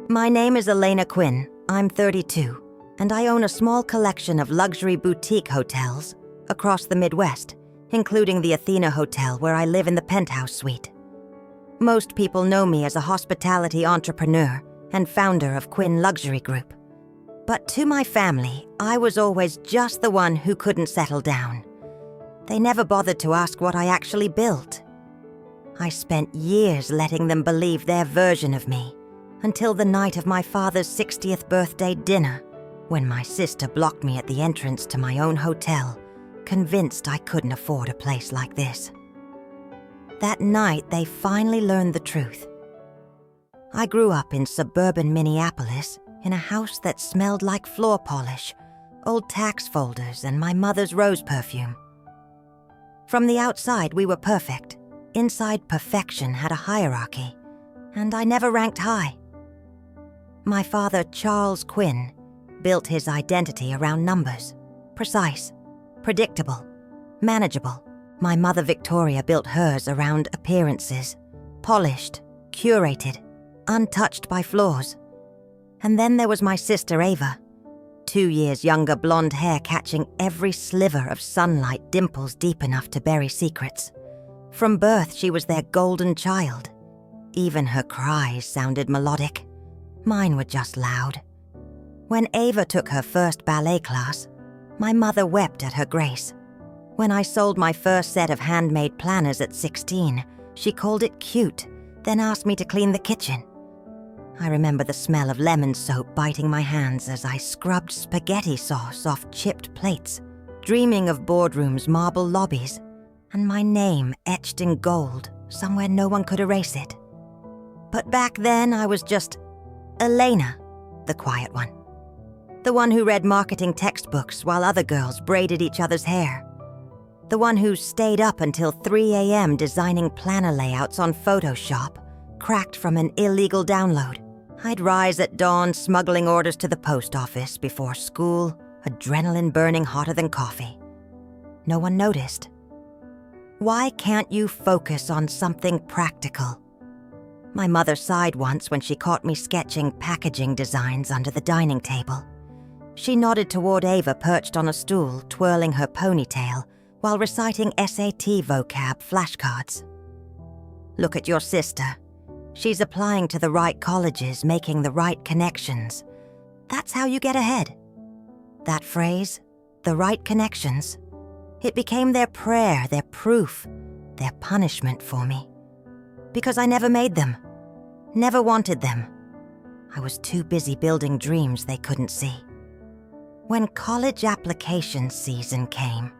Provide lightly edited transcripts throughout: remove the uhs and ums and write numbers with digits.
My name is Elena Quinn. I'm 32, and I own a small collection of luxury boutique hotels across the Midwest, including the Athena Hotel where I live in the penthouse suite. Most people know me as a hospitality entrepreneur and founder of Quinn Luxury Group. But to my family, I was always just the one who couldn't settle down. They never bothered to ask what I actually built. I spent years letting them believe their version of me, until the night of my father's 60th birthday dinner, when my sister blocked me at the entrance to my own hotel, convinced I couldn't afford a place like this. That night, they finally learned the truth. I grew up in suburban Minneapolis in a house that smelled like floor polish, old tax folders, and my mother's rose perfume. From the outside, we were perfect. Inside, perfection had a hierarchy, and I never ranked high. My father, Charles Quinn, built his identity around numbers: precise, predictable, manageable. My mother, Victoria, built hers around appearances: polished, curated, untouched by flaws. And then there was my sister, Ava, 2 years younger, blonde hair catching every sliver of sunlight, dimples deep enough to bury secrets. From birth, she was their golden child. Even her cries sounded melodic. Mine were just loud. When Ava took her first ballet class, my mother wept at her grace. When I sold my first set of handmade planners at 16, she called it cute, then asked me to clean the kitchen. I remember the smell of lemon soap biting my hands as I scrubbed spaghetti sauce off chipped plates, dreaming of boardrooms, marble lobbies, and my name etched in gold somewhere no one could erase it. But back then, I was just Elena, the quiet one. The one who read marketing textbooks while other girls braided each other's hair. The one who stayed up until 3 a.m. designing planner layouts on Photoshop, cracked from an illegal download. I'd rise at dawn smuggling orders to the post office before school, adrenaline burning hotter than coffee. No one noticed. Why can't you focus on something practical? My mother sighed once when she caught me sketching packaging designs under the dining table. She nodded toward Ava perched on a stool, twirling her ponytail while reciting SAT vocab flashcards. Look at your sister. She's applying to the right colleges, making the right connections. That's how you get ahead. That phrase, the right connections, it became their prayer, their proof, their punishment for me. Because I never made them, never wanted them. I was too busy building dreams they couldn't see. When college application season came,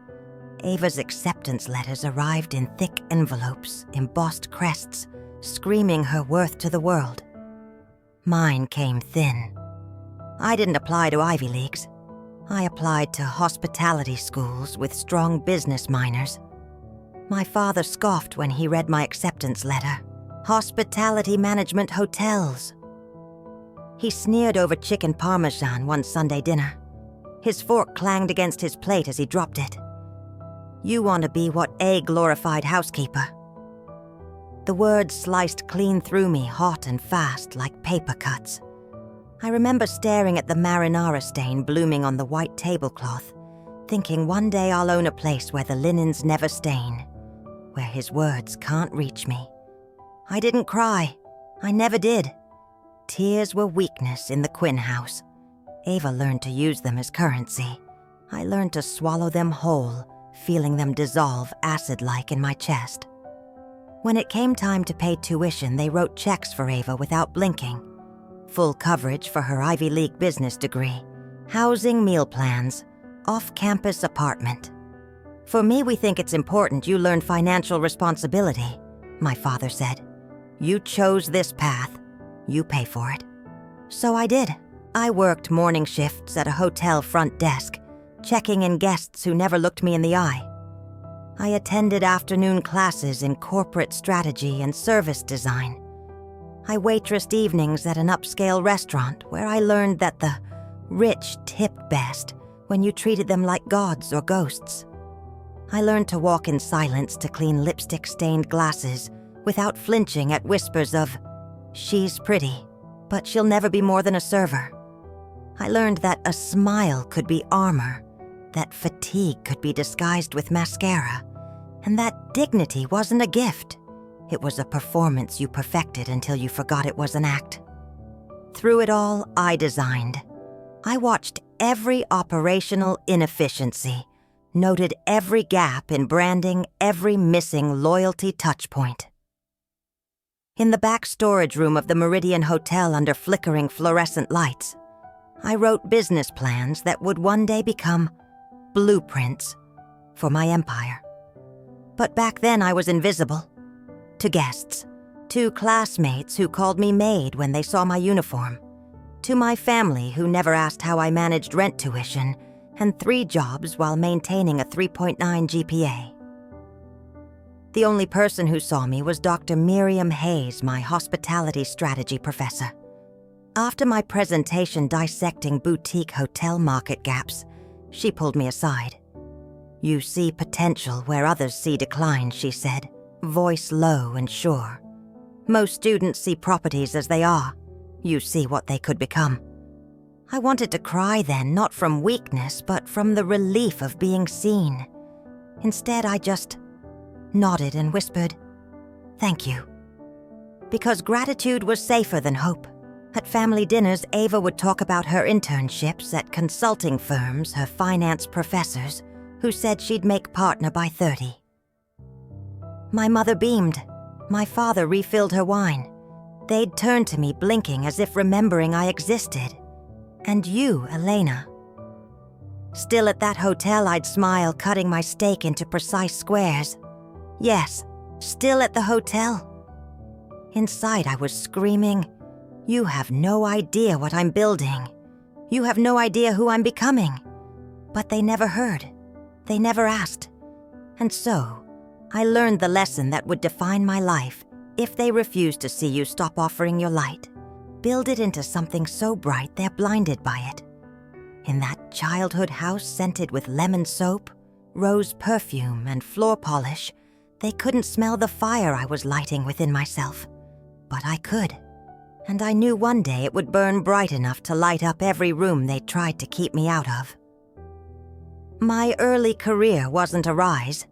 Ava's acceptance letters arrived in thick envelopes, embossed crests, screaming her worth to the world. Mine came thin. I didn't apply to Ivy Leagues. I applied to hospitality schools with strong business minors. My father scoffed when he read my acceptance letter. Hospitality management hotels. He sneered over chicken parmesan one Sunday dinner. His fork clanged against his plate as he dropped it. You want to be what a glorified housekeeper. The words sliced clean through me, hot and fast, like paper cuts. I remember staring at the marinara stain blooming on the white tablecloth, thinking one day I'll own a place where the linens never stain, where his words can't reach me. I didn't cry. I never did. Tears were weakness in the Quinn house. Ava learned to use them as currency. I learned to swallow them whole, feeling them dissolve acid-like in my chest. When it came time to pay tuition, they wrote checks for Ava without blinking. Full coverage for her Ivy League business degree, housing, meal plans, off-campus apartment. For me, we think it's important you learn financial responsibility, my father said. You chose this path, you pay for it. So I did. I worked morning shifts at a hotel front desk, checking in guests who never looked me in the eye. I attended afternoon classes in corporate strategy and service design. I waitressed evenings at an upscale restaurant where I learned that the rich tip best when you treated them like gods or ghosts. I learned to walk in silence to clean lipstick-stained glasses without flinching at whispers of, "She's pretty," but she'll never be more than a server. I learned that a smile could be armor, that fatigue could be disguised with mascara, and that dignity wasn't a gift. It was a performance you perfected until you forgot it was an act. Through it all, I designed. I watched every operational inefficiency, noted every gap in branding, every missing loyalty touchpoint. In the back storage room of the Meridian Hotel under flickering fluorescent lights, I wrote business plans that would one day become blueprints for my empire. But back then I was invisible. To guests, to classmates who called me maid when they saw my uniform, to my family who never asked how I managed rent tuition and 3 jobs while maintaining a 3.9 GPA. The only person who saw me was Dr. Miriam Hayes, my hospitality strategy professor. After my presentation dissecting boutique hotel market gaps, she pulled me aside. "You see potential where others see decline," she said, voice low and sure. "Most students see properties as they are. You see what they could become." I wanted to cry then, not from weakness, but from the relief of being seen. Instead, I just nodded and whispered, "Thank you." Because gratitude was safer than hope. At family dinners, Ava would talk about her internships at consulting firms, her finance professors, who said she'd make partner by 30. My mother beamed. My father refilled her wine. They'd turn to me blinking as if remembering I existed. "And you, Elena." Still at that hotel, I'd smile, cutting my steak into precise squares. Yes, still at the hotel. Inside, I was screaming, "You have no idea what I'm building. You have no idea who I'm becoming." But they never heard. They never asked. And so, I learned the lesson that would define my life. If they refuse to see you, stop offering your light. Build it into something so bright they're blinded by it. In that childhood house scented with lemon soap, rose perfume, and floor polish, they couldn't smell the fire I was lighting within myself. But I could. And I knew one day it would burn bright enough to light up every room they tried to keep me out of. My early career wasn't a rise.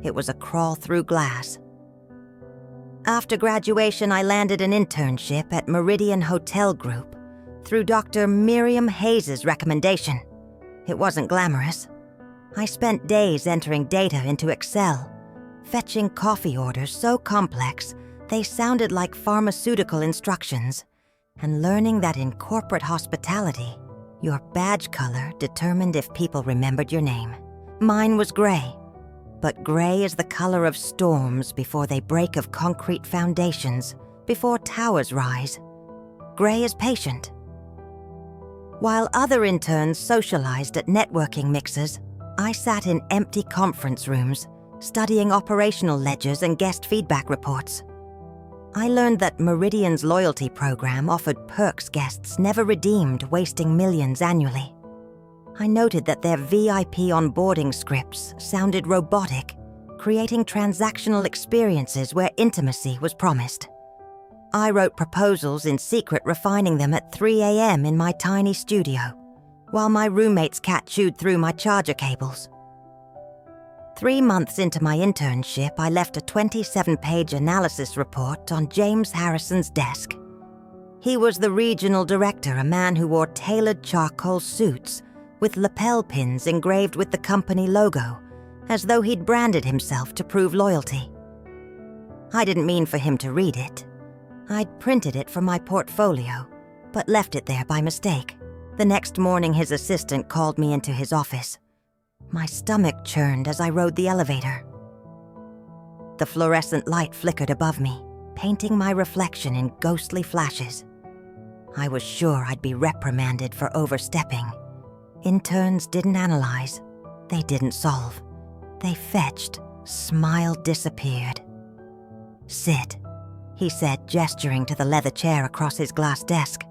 It was a crawl through glass. After graduation, I landed an internship at Meridian Hotel Group through Dr. Miriam Hayes' recommendation. It wasn't glamorous. I spent days entering data into Excel, fetching coffee orders so complex they sounded like pharmaceutical instructions, and learning that in corporate hospitality, your badge color determined if people remembered your name. Mine was gray, but gray is the color of storms before they break of concrete foundations, before towers rise. Gray is patient. While other interns socialized at networking mixers, I sat in empty conference rooms, studying operational ledgers and guest feedback reports. I learned that Meridian's loyalty program offered perks guests never redeemed, wasting millions annually. I noted that their VIP onboarding scripts sounded robotic, creating transactional experiences where intimacy was promised. I wrote proposals in secret, refining them at 3 a.m. in my tiny studio, while my roommate's cat chewed through my charger cables. 3 months into my internship, I left a 27-page analysis report on James Harrison's desk. He was the regional director, a man who wore tailored charcoal suits with lapel pins engraved with the company logo, as though he'd branded himself to prove loyalty. I didn't mean for him to read it. I'd printed it for my portfolio, but left it there by mistake. The next morning, his assistant called me into his office. My stomach churned as I rode the elevator. The fluorescent light flickered above me, painting my reflection in ghostly flashes. I was sure I'd be reprimanded for overstepping. Interns didn't analyze. They didn't solve. They fetched. Smile disappeared. "Sit," he said, gesturing to the leather chair across his glass desk.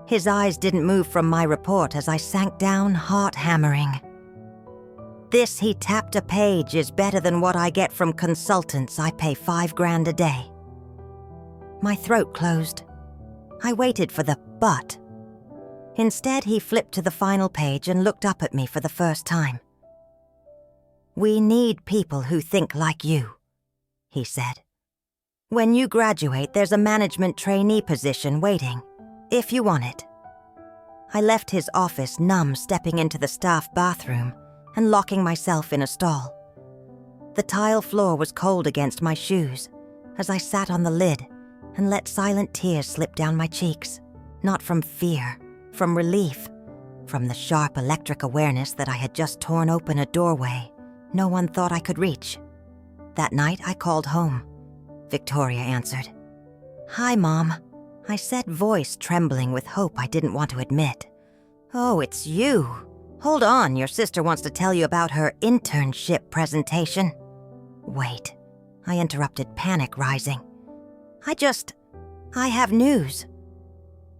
His eyes didn't move from my report as I sank down, heart hammering. "This," he tapped a page, "is better than what I get from consultants I pay $5,000 a day." My throat closed. I waited for the but. Instead, he flipped to the final page and looked up at me for the first time. "We need people who think like you," he said. "When you graduate, there's a management trainee position waiting, if you want it." I left his office numb, stepping into the staff bathroom and locking myself in a stall. The tile floor was cold against my shoes as I sat on the lid and let silent tears slip down my cheeks, not from fear, from relief, from the sharp electric awareness that I had just torn open a doorway no one thought I could reach. That night, I called home. Victoria answered. "Hi, Mom," I said, voice trembling with hope I didn't want to admit. "Oh, it's you. Hold on, your sister wants to tell you about her internship presentation." "Wait," I interrupted, panic rising. I have news."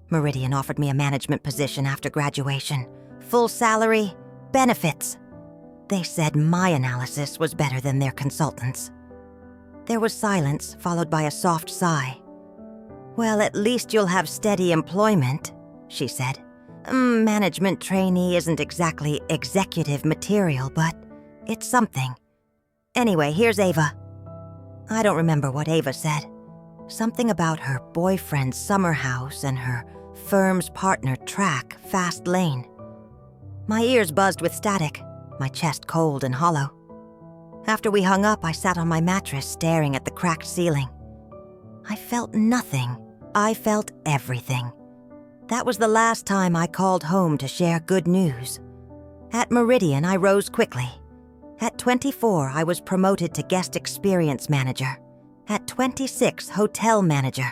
Meridian offered me a management position after graduation. Full salary, benefits. They said my analysis was better than their consultants. There was silence, followed by a soft sigh. "Well, at least you'll have steady employment," she said. Management trainee isn't exactly executive material, but it's something. Anyway, here's Ava." I don't remember what Ava said. Something about her boyfriend's summer house and her firm's partner track, fast lane. My ears buzzed with static, my chest cold and hollow. After we hung up, I sat on my mattress staring at the cracked ceiling. I felt nothing. I felt everything. That was the last time I called home to share good news. At Meridian, I rose quickly. At 24, I was promoted to guest experience manager. At 26, hotel manager.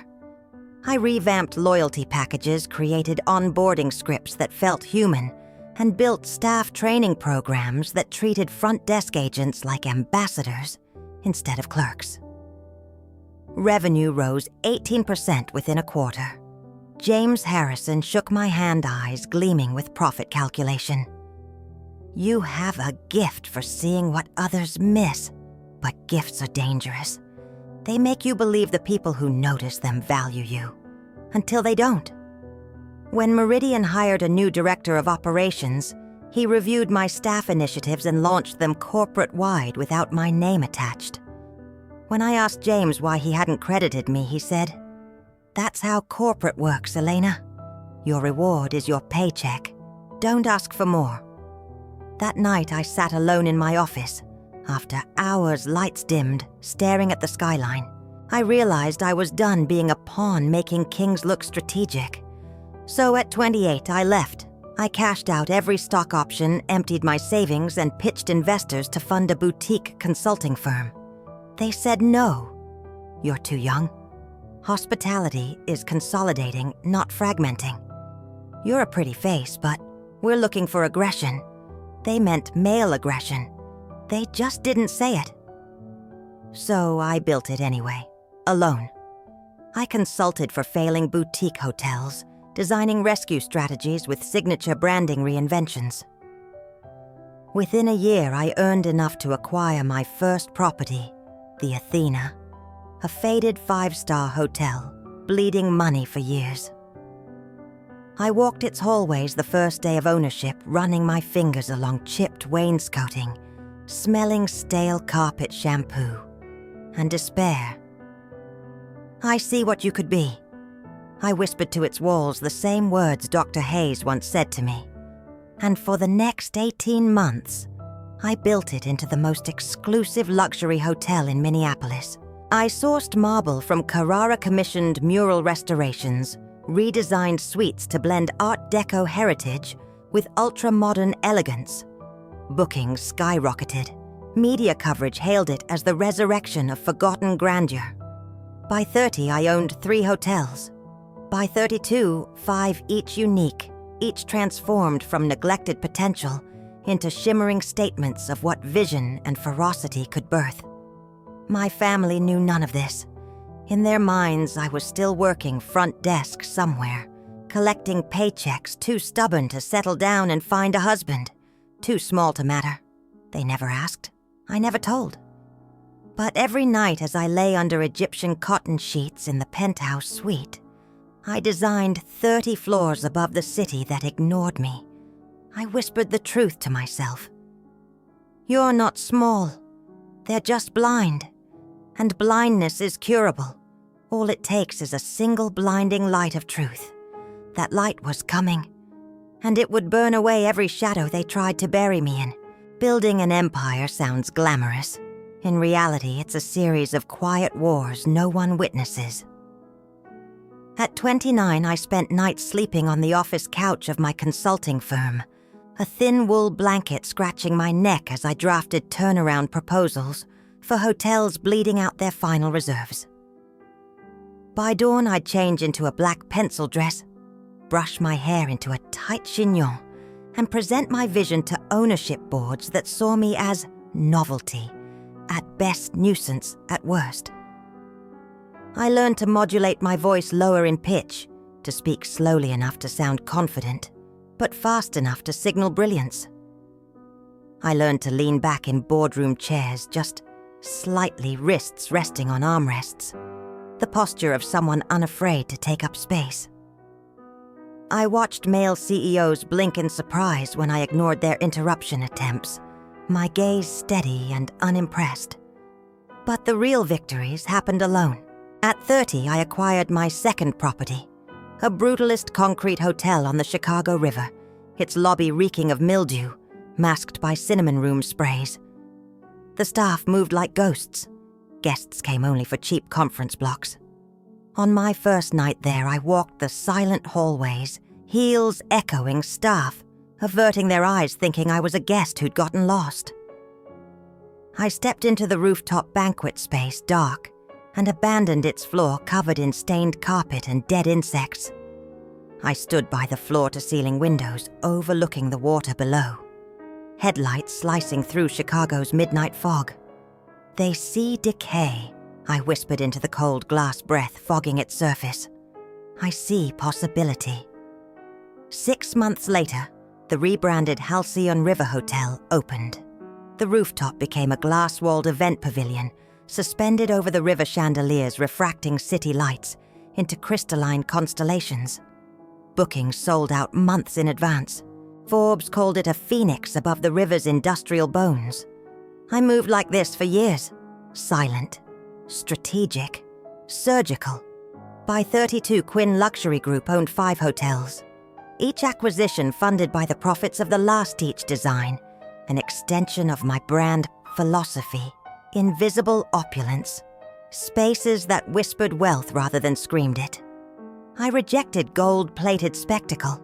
I revamped loyalty packages, created onboarding scripts that felt human, and built staff training programs that treated front desk agents like ambassadors instead of clerks. Revenue rose 18% within a quarter. James Harrison shook my hand, eyes gleaming with profit calculation. "You have a gift for seeing what others miss, but gifts are dangerous. They make you believe the people who notice them value you, until they don't." When Meridian hired a new director of operations, he reviewed my staff initiatives and launched them corporate-wide without my name attached. When I asked James why he hadn't credited me, he said, "That's how corporate works, Elena. Your reward is your paycheck. Don't ask for more." That night, I sat alone in my office. After hours, lights dimmed, staring at the skyline. I realized I was done being a pawn making kings look strategic. So at 28, I left. I cashed out every stock option, emptied my savings, and pitched investors to fund a boutique consulting firm. They said no. "You're too young. Hospitality is consolidating, not fragmenting. You're a pretty face, but we're looking for aggression." They meant male aggression. They just didn't say it. So I built it anyway, alone. I consulted for failing boutique hotels, designing rescue strategies with signature branding reinventions. Within a year, I earned enough to acquire my first property, the Athena, a faded 5-star hotel, bleeding money for years. I walked its hallways the first day of ownership, running my fingers along chipped wainscoting, smelling stale carpet shampoo, and despair. "I see what you could be." I whispered to its walls the same words Dr. Hayes once said to me. And for the next 18 months, I built it into the most exclusive luxury hotel in Minneapolis. I sourced marble from Carrara-commissioned mural restorations, redesigned suites to blend Art Deco heritage with ultra-modern elegance. Bookings skyrocketed. Media coverage hailed it as the resurrection of forgotten grandeur. By 30, I owned 3 hotels. By 32, 5 each unique, each transformed from neglected potential into shimmering statements of what vision and ferocity could birth. My family knew none of this. In their minds, I was still working front desk somewhere, collecting paychecks, too stubborn to settle down and find a husband, too small to matter. They never asked. I never told. But every night as I lay under Egyptian cotton sheets in the penthouse suite, I designed 30 floors above the city that ignored me. I whispered the truth to myself. You're not small. They're just blind. And blindness is curable. All it takes is a single blinding light of truth. That light was coming, and it would burn away every shadow they tried to bury me in. Building an empire sounds glamorous. In reality, it's a series of quiet wars no one witnesses. At 29, I spent nights sleeping on the office couch of my consulting firm, a thin wool blanket scratching my neck as I drafted turnaround proposals for hotels bleeding out their final reserves. By dawn, I'd change into a black pencil dress, brush my hair into a tight chignon, and present my vision to ownership boards that saw me as novelty, at best nuisance, at worst. I learned to modulate my voice lower in pitch, to speak slowly enough to sound confident, but fast enough to signal brilliance. I learned to lean back in boardroom chairs, just slightly, wrists resting on armrests, the posture of someone unafraid to take up space. I watched male CEOs blink in surprise when I ignored their interruption attempts, my gaze steady and unimpressed. But the real victories happened alone. At 30, I acquired my second property, a brutalist concrete hotel on the Chicago River, its lobby reeking of mildew, masked by cinnamon room sprays. The staff moved like ghosts. Guests came only for cheap conference blocks. On my first night there, I walked the silent hallways, heels echoing staff, averting their eyes thinking I was a guest who'd gotten lost. I stepped into the rooftop banquet space, dark, and abandoned its floor covered in stained carpet and dead insects. I stood by the floor-to-ceiling windows, overlooking the water below, headlights slicing through Chicago's midnight fog. They see decay, I whispered into the cold glass breath fogging its surface. I see possibility. 6 months later, the rebranded Halcyon River Hotel opened. The rooftop became a glass-walled event pavilion, suspended over the river chandeliers refracting city lights into crystalline constellations. Bookings sold out months in advance. Forbes called it a phoenix above the river's industrial bones. I moved like this for years. Silent, strategic, surgical. By 32, Quinn Luxury Group owned 5 hotels. Each acquisition funded by the profits of the last each design, an extension of my brand philosophy, invisible opulence, spaces that whispered wealth rather than screamed it. I rejected gold-plated spectacle.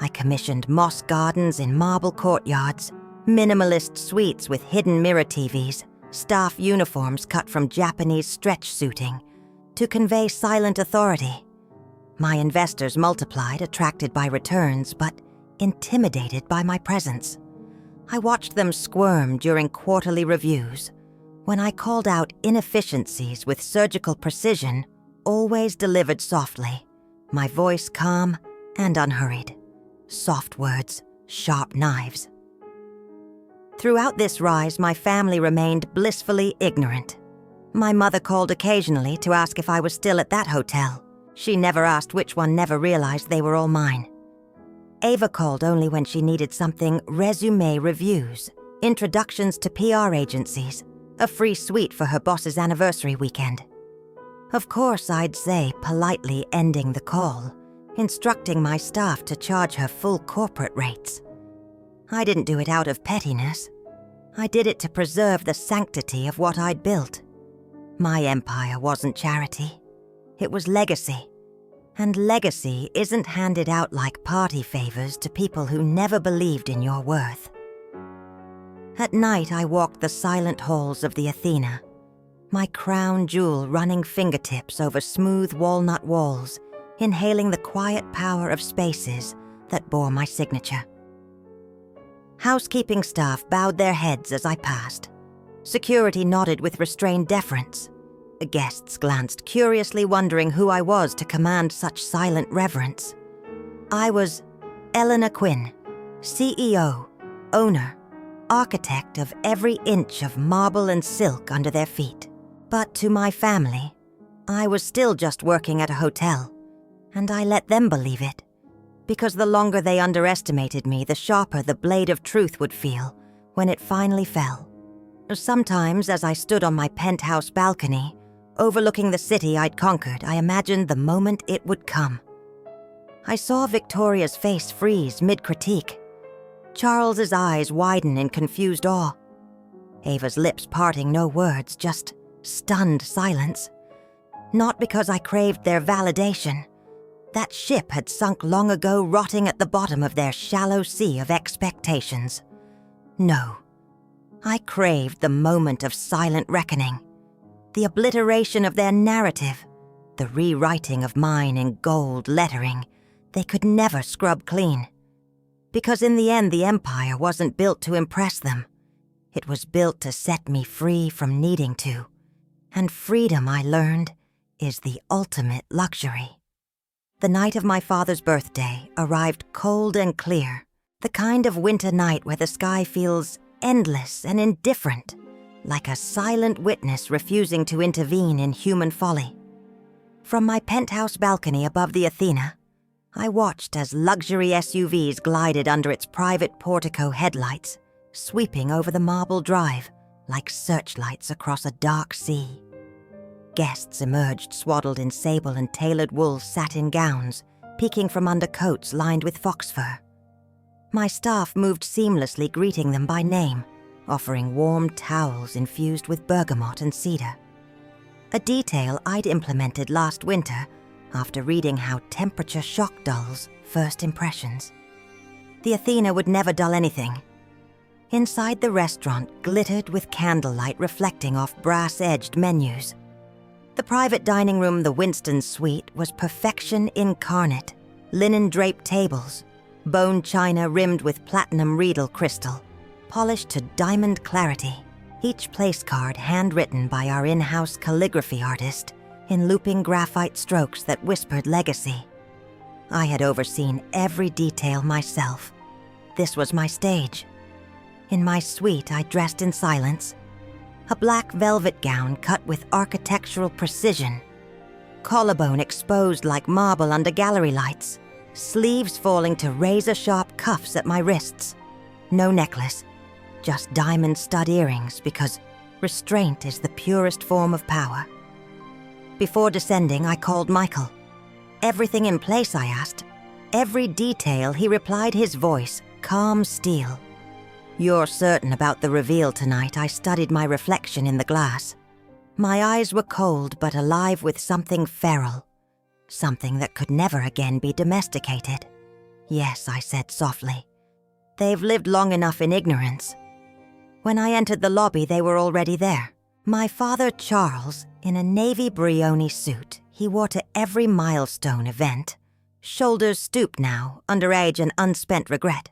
I commissioned moss gardens in marble courtyards, minimalist suites with hidden mirror TVs, staff uniforms cut from Japanese stretch suiting, to convey silent authority. My investors multiplied, attracted by returns, but intimidated by my presence. I watched them squirm during quarterly reviews. When I called out inefficiencies with surgical precision, always delivered softly, my voice calm and unhurried. Soft words, sharp knives. Throughout this rise, my family remained blissfully ignorant. My mother called occasionally to ask if I was still at that hotel. She never asked which one, never realized they were all mine. Ava called only when she needed something resume reviews, introductions to PR agencies, a free suite for her boss's anniversary weekend. Of course, I'd say, politely ending the call, instructing my staff to charge her full corporate rates. I didn't do it out of pettiness. I did it to preserve the sanctity of what I'd built. My empire wasn't charity. It was legacy. And legacy isn't handed out like party favors to people who never believed in your worth. At night, I walked the silent halls of the Athena, my crown jewel running fingertips over smooth walnut walls, inhaling the quiet power of spaces that bore my signature. Housekeeping staff bowed their heads as I passed. Security nodded with restrained deference. Guests glanced curiously, wondering who I was to command such silent reverence. I was Eleanor Quinn, CEO, owner, architect of every inch of marble and silk under their feet. But to my family, I was still just working at a hotel, And I let them believe it, because the longer they underestimated me, the sharper the blade of truth would feel when it finally fell. Sometimes, as I stood on my penthouse balcony, overlooking the city I'd conquered, I imagined the moment it would come. I saw Victoria's face freeze mid-critique, Charles's eyes widen in confused awe, Ava's lips parting no words, just stunned silence. Not because I craved their validation. That ship had sunk long ago, rotting at the bottom of their shallow sea of expectations. No, I craved the moment of silent reckoning, the obliteration of their narrative, the rewriting of mine in gold lettering they could never scrub clean. Because in the end, the empire wasn't built to impress them. It was built to set me free from needing to. And freedom, I learned, is the ultimate luxury. The night of my father's birthday arrived cold and clear, the kind of winter night where the sky feels endless and indifferent, like a silent witness refusing to intervene in human folly. From my penthouse balcony above the Athena, I watched as luxury SUVs glided under its private portico headlights, sweeping over the marble drive like searchlights across a dark sea. Guests emerged swaddled in sable and tailored wool satin gowns, peeking from under coats lined with fox fur. My staff moved seamlessly, greeting them by name, offering warm towels infused with bergamot and cedar. A detail I'd implemented last winter after reading how temperature shock dulls first impressions. The Athena would never dull anything. Inside the restaurant glittered with candlelight reflecting off brass-edged menus. The private dining room, the Winston Suite, was perfection incarnate. Linen-draped tables, bone china rimmed with platinum Riedel crystal, polished to diamond clarity. Each place card handwritten by our in-house calligraphy artist in looping graphite strokes that whispered legacy. I had overseen every detail myself. This was my stage. In my suite, I dressed in silence. A black velvet gown cut with architectural precision. Collarbone exposed like marble under gallery lights. Sleeves falling to razor-sharp cuffs at my wrists. No necklace, just diamond stud earrings, because restraint is the purest form of power. Before descending, I called Michael. Everything in place, I asked. Every detail, he replied, his voice, calm steel. You're certain about the reveal tonight? I studied my reflection in the glass. My eyes were cold but alive with something feral. Something that could never again be domesticated. Yes, I said softly. They've lived long enough in ignorance. When I entered the lobby, they were already there. My father, Charles, in a navy Brioni suit he wore to every milestone event. Shoulders stooped now, under age and unspent regret.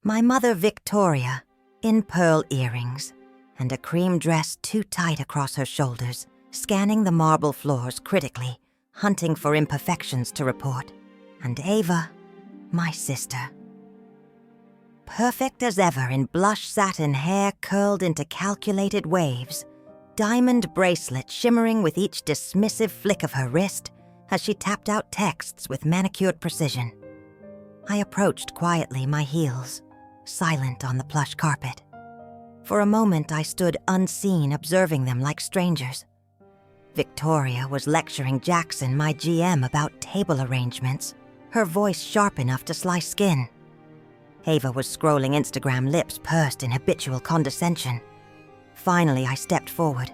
My mother, Victoria, in pearl earrings and a cream dress too tight across her shoulders, scanning the marble floors critically, hunting for imperfections to report. And Ava, my sister. Perfect as ever in blush satin hair curled into calculated waves, diamond bracelet shimmering with each dismissive flick of her wrist as she tapped out texts with manicured precision. I approached quietly, my heels silent on the plush carpet. For a moment I stood unseen, observing them like strangers. Victoria was lecturing Jackson, my GM, about table arrangements, her voice sharp enough to slice skin. Ava was scrolling Instagram, lips pursed in habitual condescension. Finally, I stepped forward.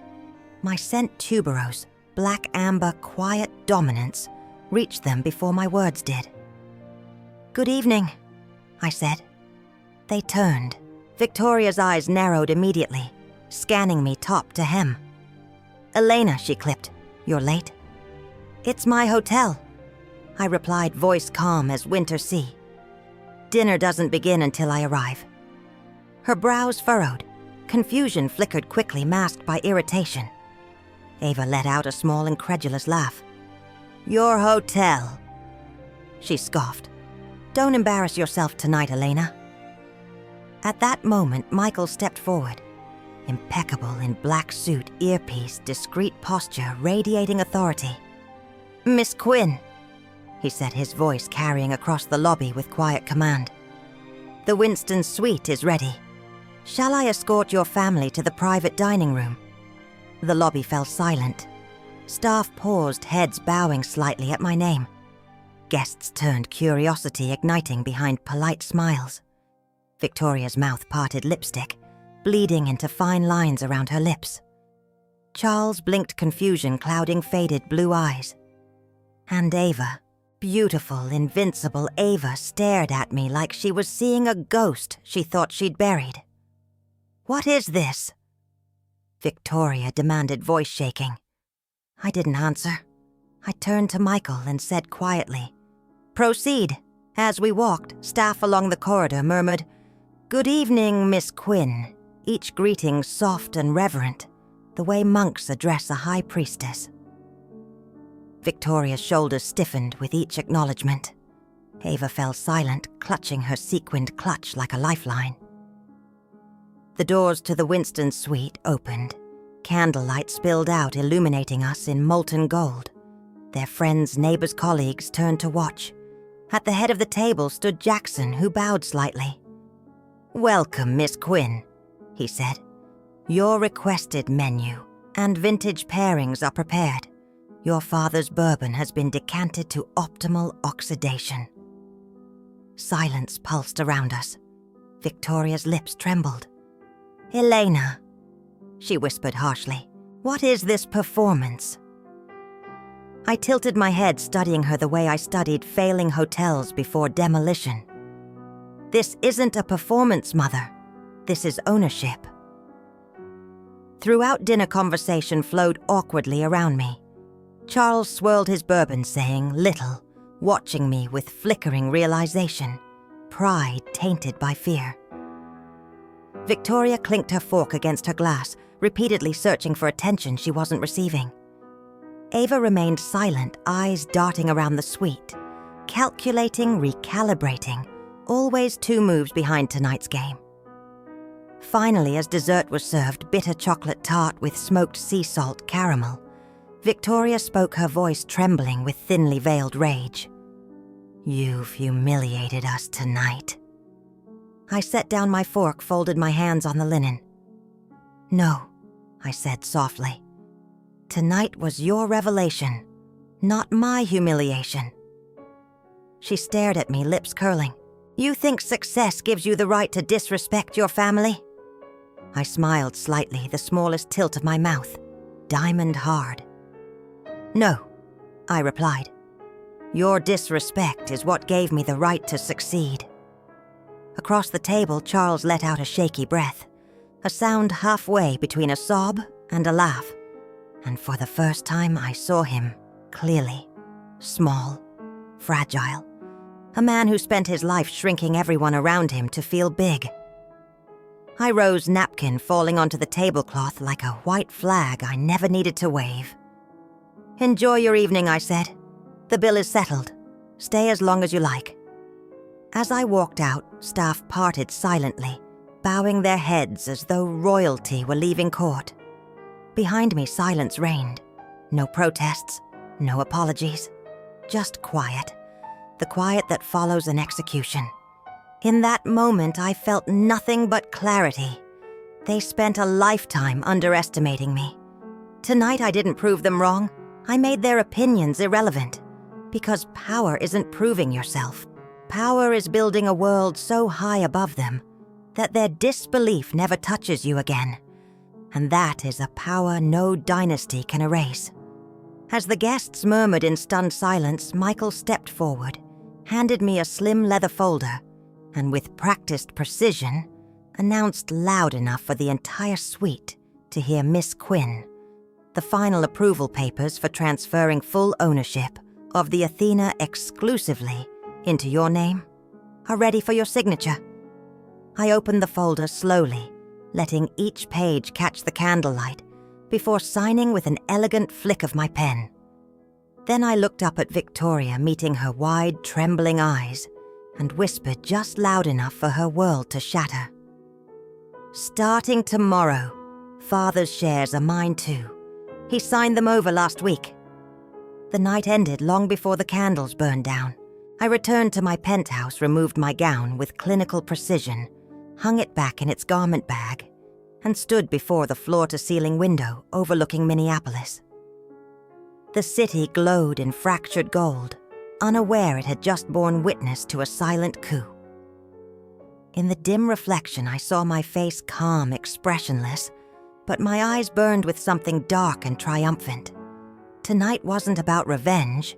My scent tuberose, black amber, quiet dominance, reached them before my words did. "Good evening," I said. They turned. Victoria's eyes narrowed immediately, scanning me top to hem. "Elena," she clipped, "you're late?" "It's my hotel," I replied, voice calm as winter sea. "Dinner doesn't begin until I arrive." Her brows furrowed. Confusion flickered quickly, masked by irritation. Ava let out a small, incredulous laugh. "Your hotel," she scoffed. "Don't embarrass yourself tonight, Elena." At that moment, Michael stepped forward, impeccable in black suit, earpiece, discreet posture, radiating authority. "Miss Quinn," he said, his voice carrying across the lobby with quiet command. "The Winston suite is ready. Shall I escort your family to the private dining room?" The lobby fell silent. Staff paused, heads bowing slightly at my name. Guests turned, curiosity igniting behind polite smiles. Victoria's mouth parted lipstick, bleeding into fine lines around her lips. Charles blinked confusion, clouding faded blue eyes. And Ava, beautiful, invincible Ava, stared at me like she was seeing a ghost she thought she'd buried. "What is this?" Victoria demanded, voice shaking. I didn't answer. I turned to Michael and said quietly, "Proceed." As we walked, staff along the corridor murmured, "Good evening, Miss Quinn," each greeting soft and reverent, the way monks address a high priestess. Victoria's shoulders stiffened with each acknowledgement. Ava fell silent, clutching her sequined clutch like a lifeline. The doors to the Winston suite opened. Candlelight spilled out, illuminating us in molten gold. Their friends, neighbors, colleagues turned to watch. At the head of the table stood Jackson, who bowed slightly. "Welcome, Miss Quinn," he said. "Your requested menu and vintage pairings are prepared. Your father's bourbon has been decanted to optimal oxidation." Silence pulsed around us. Victoria's lips trembled. "Elena," she whispered harshly, "what is this performance?" I tilted my head, studying her the way I studied failing hotels before demolition. "This isn't a performance, Mother. This is ownership." Throughout, dinner conversation flowed awkwardly around me. Charles swirled his bourbon, saying little, watching me with flickering realization, pride tainted by fear. Victoria clinked her fork against her glass, repeatedly searching for attention she wasn't receiving. Ava remained silent, eyes darting around the suite, calculating, recalibrating, always 2 moves behind tonight's game. Finally, as dessert was served, bitter chocolate tart with smoked sea salt caramel, Victoria spoke, her voice trembling with thinly veiled rage. "You've humiliated us tonight." I set down my fork, folded my hands on the linen. "No," I said softly. "Tonight was your revelation, not my humiliation." She stared at me, lips curling. "You think success gives you the right to disrespect your family?" I smiled slightly, the smallest tilt of my mouth, diamond hard. "No," I replied. "Your disrespect is what gave me the right to succeed." Across the table, Charles let out a shaky breath, a sound halfway between a sob and a laugh. And for the first time, I saw him clearly. Small, fragile. A man who spent his life shrinking everyone around him to feel big. I rose, napkin falling onto the tablecloth like a white flag I never needed to wave. "Enjoy your evening," I said. "The bill is settled. Stay as long as you like." As I walked out, staff parted silently, bowing their heads as though royalty were leaving court. Behind me, silence reigned. No protests, no apologies, just quiet. The quiet that follows an execution. In that moment, I felt nothing but clarity. They spent a lifetime underestimating me. Tonight, I didn't prove them wrong. I made their opinions irrelevant. Because power isn't proving yourself. Power is building a world so high above them that their disbelief never touches you again. And that is a power no dynasty can erase. As the guests murmured in stunned silence, Michael stepped forward, handed me a slim leather folder, and with practiced precision, announced loud enough for the entire suite to hear Miss Quinn, the final approval papers for transferring full ownership of the Athena exclusively into your name are ready for your signature. I opened the folder slowly, letting each page catch the candlelight before signing with an elegant flick of my pen. Then I looked up at Victoria, meeting her wide, trembling eyes, and whispered just loud enough for her world to shatter. "Starting tomorrow, Father's shares are mine too. He signed them over last week." The night ended long before the candles burned down. I returned to my penthouse, removed my gown with clinical precision, hung it back in its garment bag, and stood before the floor-to-ceiling window overlooking Minneapolis. The city glowed in fractured gold, unaware it had just borne witness to a silent coup. In the dim reflection, I saw my face calm, expressionless, but my eyes burned with something dark and triumphant. Tonight wasn't about revenge,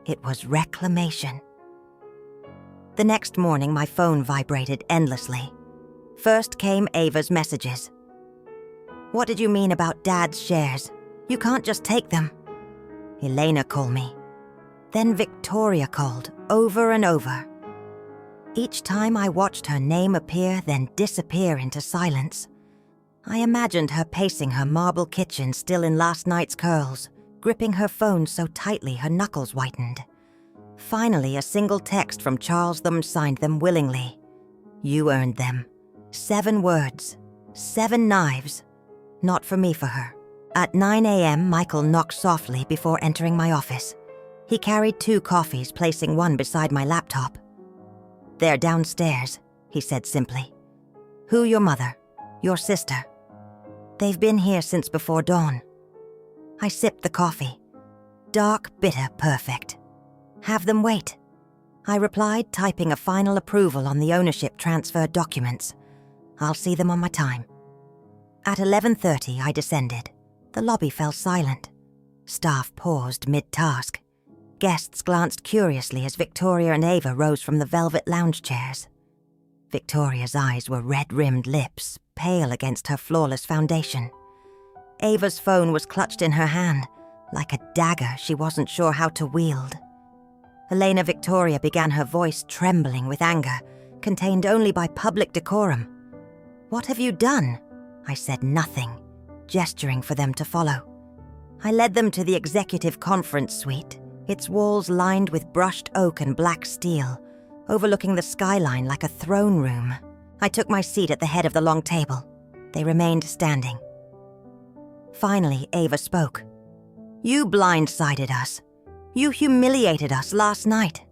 it was reclamation. The next morning, my phone vibrated endlessly. First came Ava's messages. "What did you mean about Dad's shares? You can't just take them." Elena called me. Then Victoria called, over and over. Each time I watched her name appear, then disappear into silence. I imagined her pacing her marble kitchen still in last night's curls, gripping her phone so tightly her knuckles whitened. Finally, a single text from Charles signed them willingly. "You earned them. 7 words. 7 knives. Not for me, for her." At 9 a.m., Michael knocked softly before entering my office. He carried 2 coffees, placing one beside my laptop. "They're downstairs," he said simply. "Who your mother? Your sister?" "They've been here since before dawn." I sipped the coffee. Dark, bitter, perfect. "Have them wait," I replied, typing a final approval on the ownership transfer documents. "I'll see them on my time." At 11:30, I descended. The lobby fell silent. Staff paused mid-task. Guests glanced curiously as Victoria and Ava rose from the velvet lounge chairs. Victoria's eyes were red-rimmed lips, pale against her flawless foundation. Ava's phone was clutched in her hand, like a dagger she wasn't sure how to wield. Elena Victoria began, her voice trembling with anger, contained only by public decorum. "What have you done?" I said nothing, gesturing for them to follow. I led them to the executive conference suite, its walls lined with brushed oak and black steel, overlooking the skyline like a throne room. I took my seat at the head of the long table. They remained standing. Finally, Ava spoke. "You blindsided us. You humiliated us last night.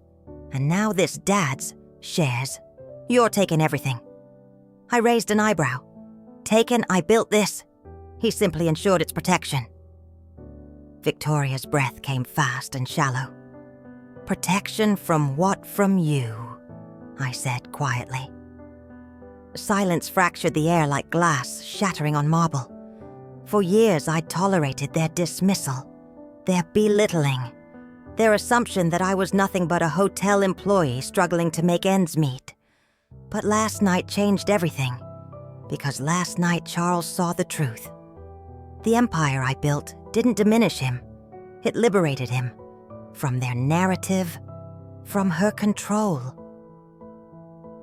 And now this Dad's shares. You're taking everything." I raised an eyebrow. "Taken, I built this." He simply ensured its protection. Victoria's breath came fast and shallow. "Protection from what from you?" I said quietly. Silence fractured the air like glass, shattering on marble. For years, I'd tolerated their dismissal, their belittling, their assumption that I was nothing but a hotel employee struggling to make ends meet. But last night changed everything, because last night Charles saw the truth. The empire I built didn't diminish him. It liberated him from their narrative, from her control.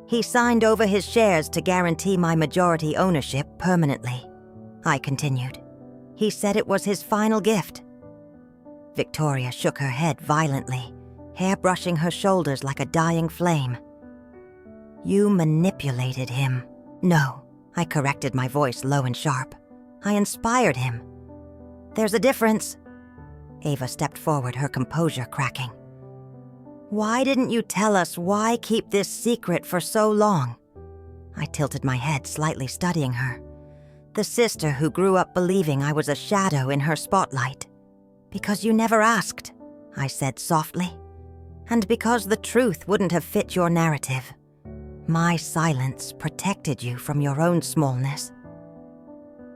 He signed over his shares to guarantee my majority ownership permanently, I continued. He said it was his final gift. Victoria shook her head violently, hair brushing her shoulders like a dying flame. "You manipulated him." "No," I corrected, my voice low and sharp. "I inspired him." "There's a difference." Ava stepped forward, her composure cracking. "Why didn't you tell us? Why keep this secret for so long?" I tilted my head, slightly studying her. The sister who grew up believing I was a shadow in her spotlight. "Because you never asked," I said softly. "And because the truth wouldn't have fit your narrative. My silence protected you from your own smallness."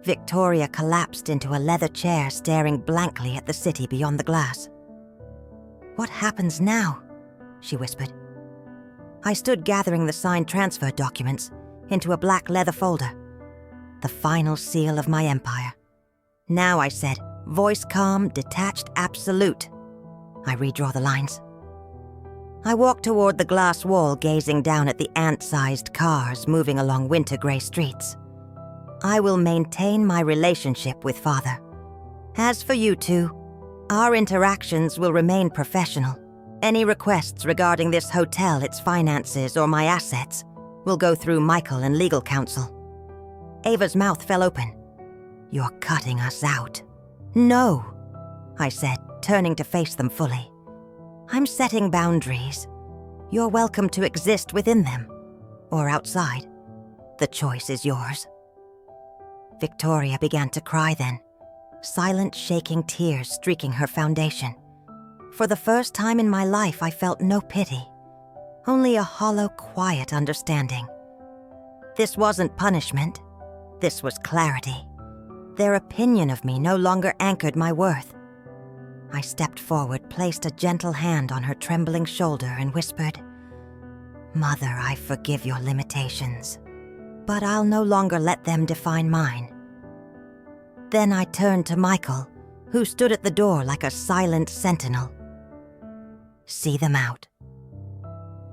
Victoria collapsed into a leather chair, staring blankly at the city beyond the glass. "What happens now?" she whispered. I stood gathering the signed transfer documents into a black leather folder. The final seal of my empire. "Now," I said, voice calm, detached, absolute. I redraw the lines. I walked toward the glass wall, gazing down at the ant-sized cars moving along winter gray streets. I will maintain my relationship with Father. As for you two, our interactions will remain professional. Any requests regarding this hotel, its finances, or my assets will go through Michael and legal counsel. Ava's mouth fell open. "You're cutting us out." "No," I said, turning to face them fully. I'm setting boundaries. You're welcome to exist within them, or outside. The choice is yours. Victoria began to cry then, silent shaking tears streaking her foundation. For the first time in my life, I felt no pity, only a hollow, quiet understanding. This wasn't punishment. This was clarity. Their opinion of me no longer anchored my worth. I stepped forward, placed a gentle hand on her trembling shoulder, and whispered, "Mother, I forgive your limitations, but I'll no longer let them define mine." Then I turned to Michael, who stood at the door like a silent sentinel. "See them out."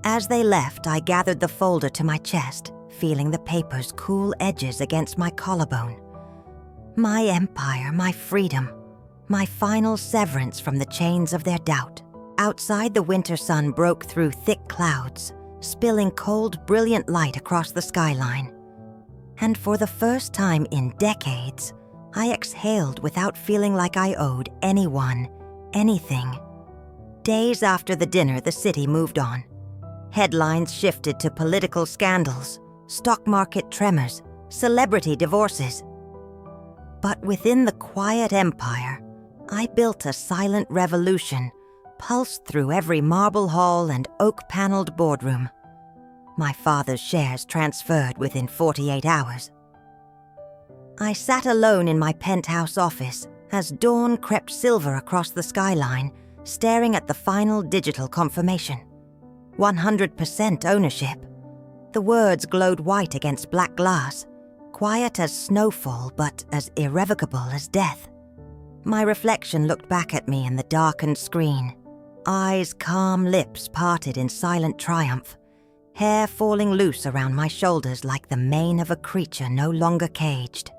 As they left, I gathered the folder to my chest, feeling the paper's cool edges against my collarbone. My empire, my freedom, my final severance from the chains of their doubt. Outside, the winter sun broke through thick clouds, spilling cold, brilliant light across the skyline. And for the first time in decades, I exhaled without feeling like I owed anyone anything. Days after the dinner, the city moved on. Headlines shifted to political scandals, stock market tremors, celebrity divorces. But within the quiet empire, I built a silent revolution, pulsed through every marble hall and oak-paneled boardroom. My father's shares transferred within 48 hours. I sat alone in my penthouse office as dawn crept silver across the skyline, staring at the final digital confirmation. 100% ownership. The words glowed white against black glass, quiet as snowfall but as irrevocable as death. My reflection looked back at me in the darkened screen, eyes calm, lips parted in silent triumph, hair falling loose around my shoulders like the mane of a creature no longer caged.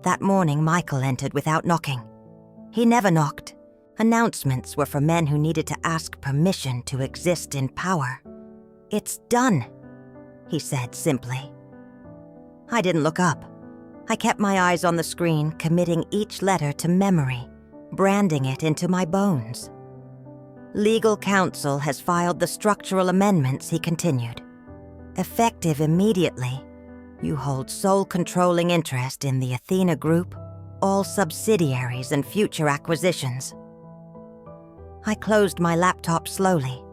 That morning, Michael entered without knocking. He never knocked. Announcements were for men who needed to ask permission to exist in power. "It's done," he said simply. I didn't look up. I kept my eyes on the screen, committing each letter to memory, branding it into my bones. "Legal counsel has filed the structural amendments," he continued. "Effective immediately, you hold sole controlling interest in the Athena Group, all subsidiaries and future acquisitions." I closed my laptop slowly.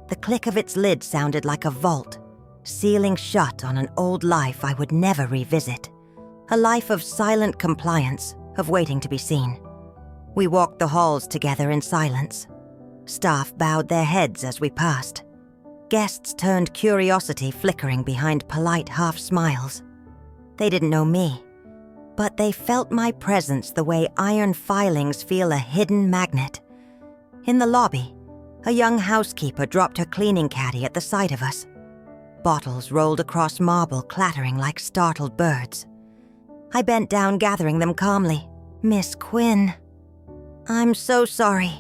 The click of its lid sounded like a vault, sealing shut on an old life I would never revisit. A life of silent compliance, of waiting to be seen. We walked the halls together in silence. Staff bowed their heads as we passed. Guests turned curiosity flickering behind polite half-smiles. They didn't know me, but they felt my presence the way iron filings feel a hidden magnet. In the lobby, a young housekeeper dropped her cleaning caddy at the sight of us. Bottles rolled across marble, clattering like startled birds. I bent down, gathering them calmly. "Miss Quinn." "I'm so sorry,"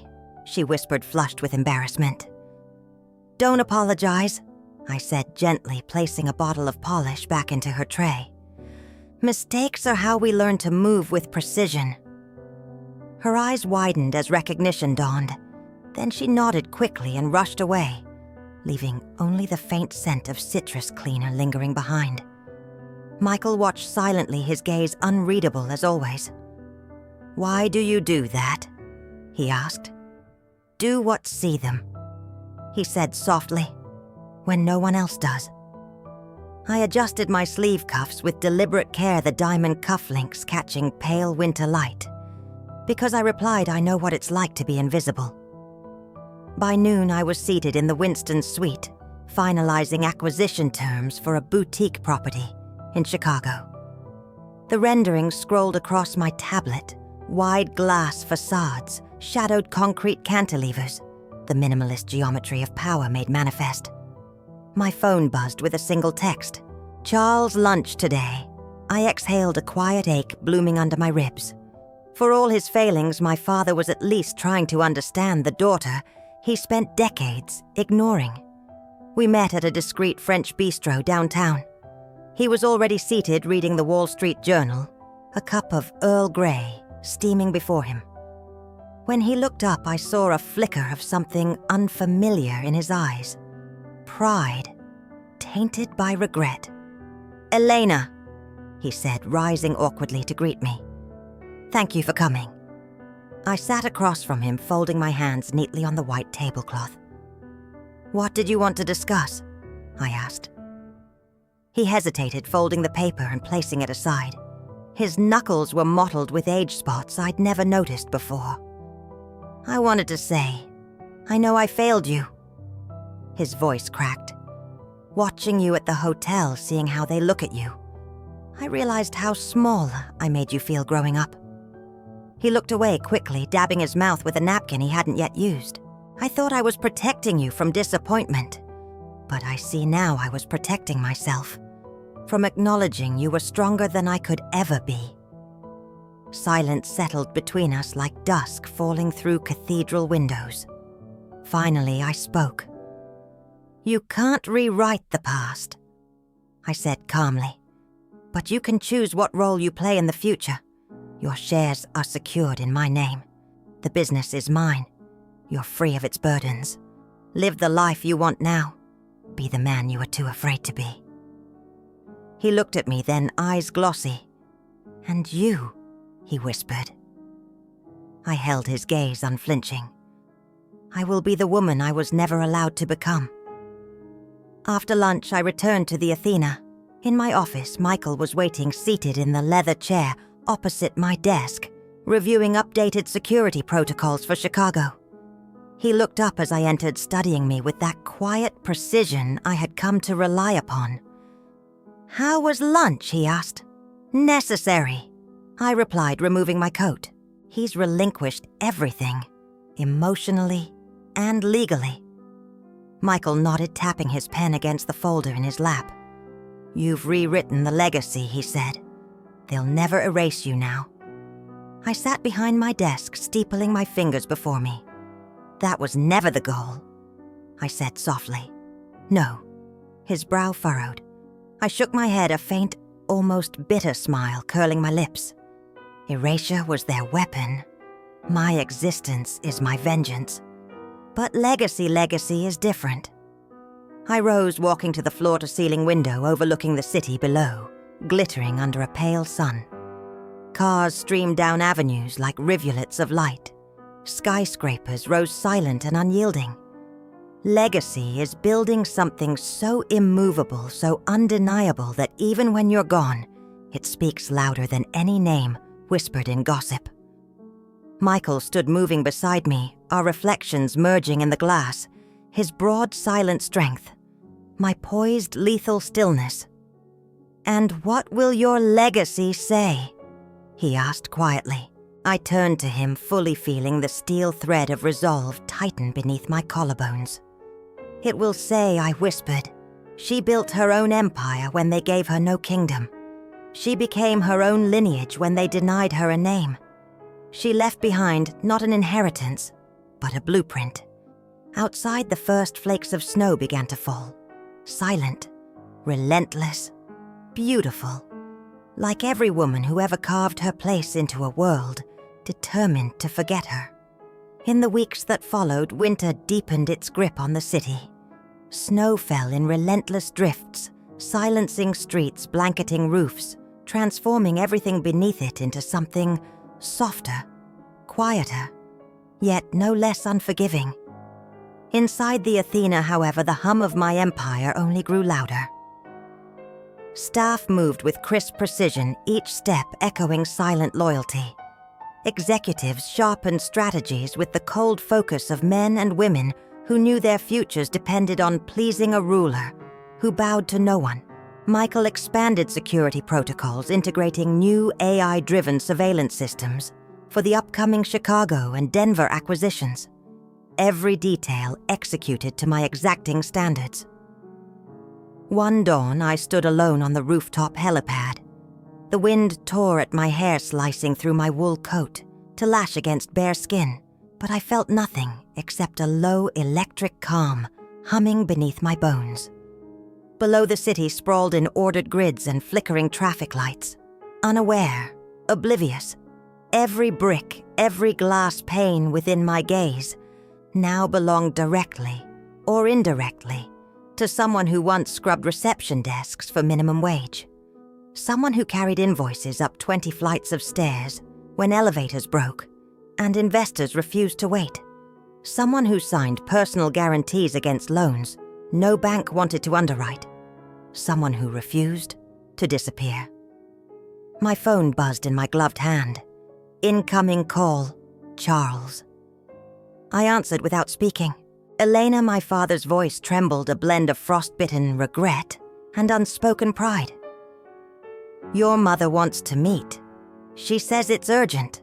she whispered, flushed with embarrassment. "Don't apologize," I said gently, placing a bottle of polish back into her tray. "Mistakes are how we learn to move with precision." Her eyes widened as recognition dawned. Then she nodded quickly and rushed away, leaving only the faint scent of citrus cleaner lingering behind. Michael watched silently, his gaze unreadable as always. "Why do you do that?" he asked. "Do what see them," he said softly, "when no one else does." I adjusted my sleeve cuffs with deliberate care, the diamond cufflinks catching pale winter light. Because I replied, I know what it's like to be invisible. By noon, I was seated in the Winston suite, finalizing acquisition terms for a boutique property in Chicago. The renderings scrolled across my tablet, wide glass facades, shadowed concrete cantilevers, the minimalist geometry of power made manifest. My phone buzzed with a single text. "Charles' lunch today." I exhaled, a quiet ache blooming under my ribs. For all his failings, my father was at least trying to understand the daughter he spent decades ignoring. We met at a discreet French bistro downtown. He was already seated reading the Wall Street Journal, a cup of Earl Grey steaming before him. When he looked up, I saw a flicker of something unfamiliar in his eyes. Pride, tainted by regret. "Elena," he said, rising awkwardly to greet me. "Thank you for coming." I sat across from him, folding my hands neatly on the white tablecloth. "What did you want to discuss?" I asked. He hesitated, folding the paper and placing it aside. His knuckles were mottled with age spots I'd never noticed before. "I wanted to say, I know I failed you." His voice cracked. "Watching you at the hotel, seeing how they look at you, I realized how small I made you feel growing up." He looked away quickly, dabbing his mouth with a napkin he hadn't yet used. "I thought I was protecting you from disappointment, but I see now I was protecting myself from acknowledging you were stronger than I could ever be." Silence settled between us like dusk falling through cathedral windows. Finally, I spoke. "You can't rewrite the past," I said calmly, "but you can choose what role you play in the future. Your shares are secured in my name. The business is mine. You're free of its burdens. Live the life you want now. Be the man you were too afraid to be." He looked at me, then, eyes glossy. "And you," he whispered. I held his gaze unflinching. "I will be the woman I was never allowed to become." After lunch, I returned to the Athena. In my office, Michael was waiting seated in the leather chair opposite my desk, reviewing updated security protocols for Chicago. He looked up as I entered, studying me with that quiet precision I had come to rely upon. "How was lunch?" he asked. "Necessary," I replied, removing my coat. He's relinquished everything, emotionally and legally. Michael nodded, tapping his pen against the folder in his lap. "You've rewritten the legacy," he said. "They'll never erase you now." I sat behind my desk, steepling my fingers before me. "That was never the goal," I said softly. "No." His brow furrowed. I shook my head, a faint, almost bitter smile curling my lips. Erasure was their weapon. My existence is my vengeance. But legacy is different. I rose, walking to the floor-to-ceiling window overlooking the city below, glittering under a pale sun. Cars streamed down avenues like rivulets of light. Skyscrapers rose silent and unyielding. Legacy is building something so immovable, so undeniable that even when you're gone, it speaks louder than any name whispered in gossip. Michael stood moving beside me, our reflections merging in the glass, his broad, silent strength, my poised, lethal stillness. "And what will your legacy say?" he asked quietly. I turned to him, fully feeling the steel thread of resolve tighten beneath my collarbones. "It will say," I whispered, "she built her own empire when they gave her no kingdom. She became her own lineage when they denied her a name. She left behind not an inheritance, but a blueprint." Outside, the first flakes of snow began to fall. Silent, relentless, beautiful. Like every woman who ever carved her place into a world, determined to forget her. In the weeks that followed, winter deepened its grip on the city. Snow fell in relentless drifts, silencing streets, blanketing roofs, transforming everything beneath it into something softer, quieter, yet no less unforgiving. Inside the Athena, however, the hum of my empire only grew louder. Staff moved with crisp precision, each step echoing silent loyalty. Executives sharpened strategies with the cold focus of men and women who knew their futures depended on pleasing a ruler, who bowed to no one. Michael expanded security protocols, integrating new AI-driven surveillance systems for the upcoming Chicago and Denver acquisitions. Every detail executed to my exacting standards. One dawn, I stood alone on the rooftop helipad. The wind tore at my hair, slicing through my wool coat to lash against bare skin, but I felt nothing except a low electric calm humming beneath my bones. Below, the city sprawled in ordered grids and flickering traffic lights. Unaware, oblivious, every brick, every glass pane within my gaze now belonged directly or indirectly to someone who once scrubbed reception desks for minimum wage. Someone who carried invoices up 20 flights of stairs when elevators broke and investors refused to wait. Someone who signed personal guarantees against loans no bank wanted to underwrite. Someone who refused to disappear. My phone buzzed in my gloved hand. Incoming call, Charles. I answered without speaking. Elena, my father's voice trembled, a blend of frostbitten regret and unspoken pride. Your mother wants to meet. She says it's urgent.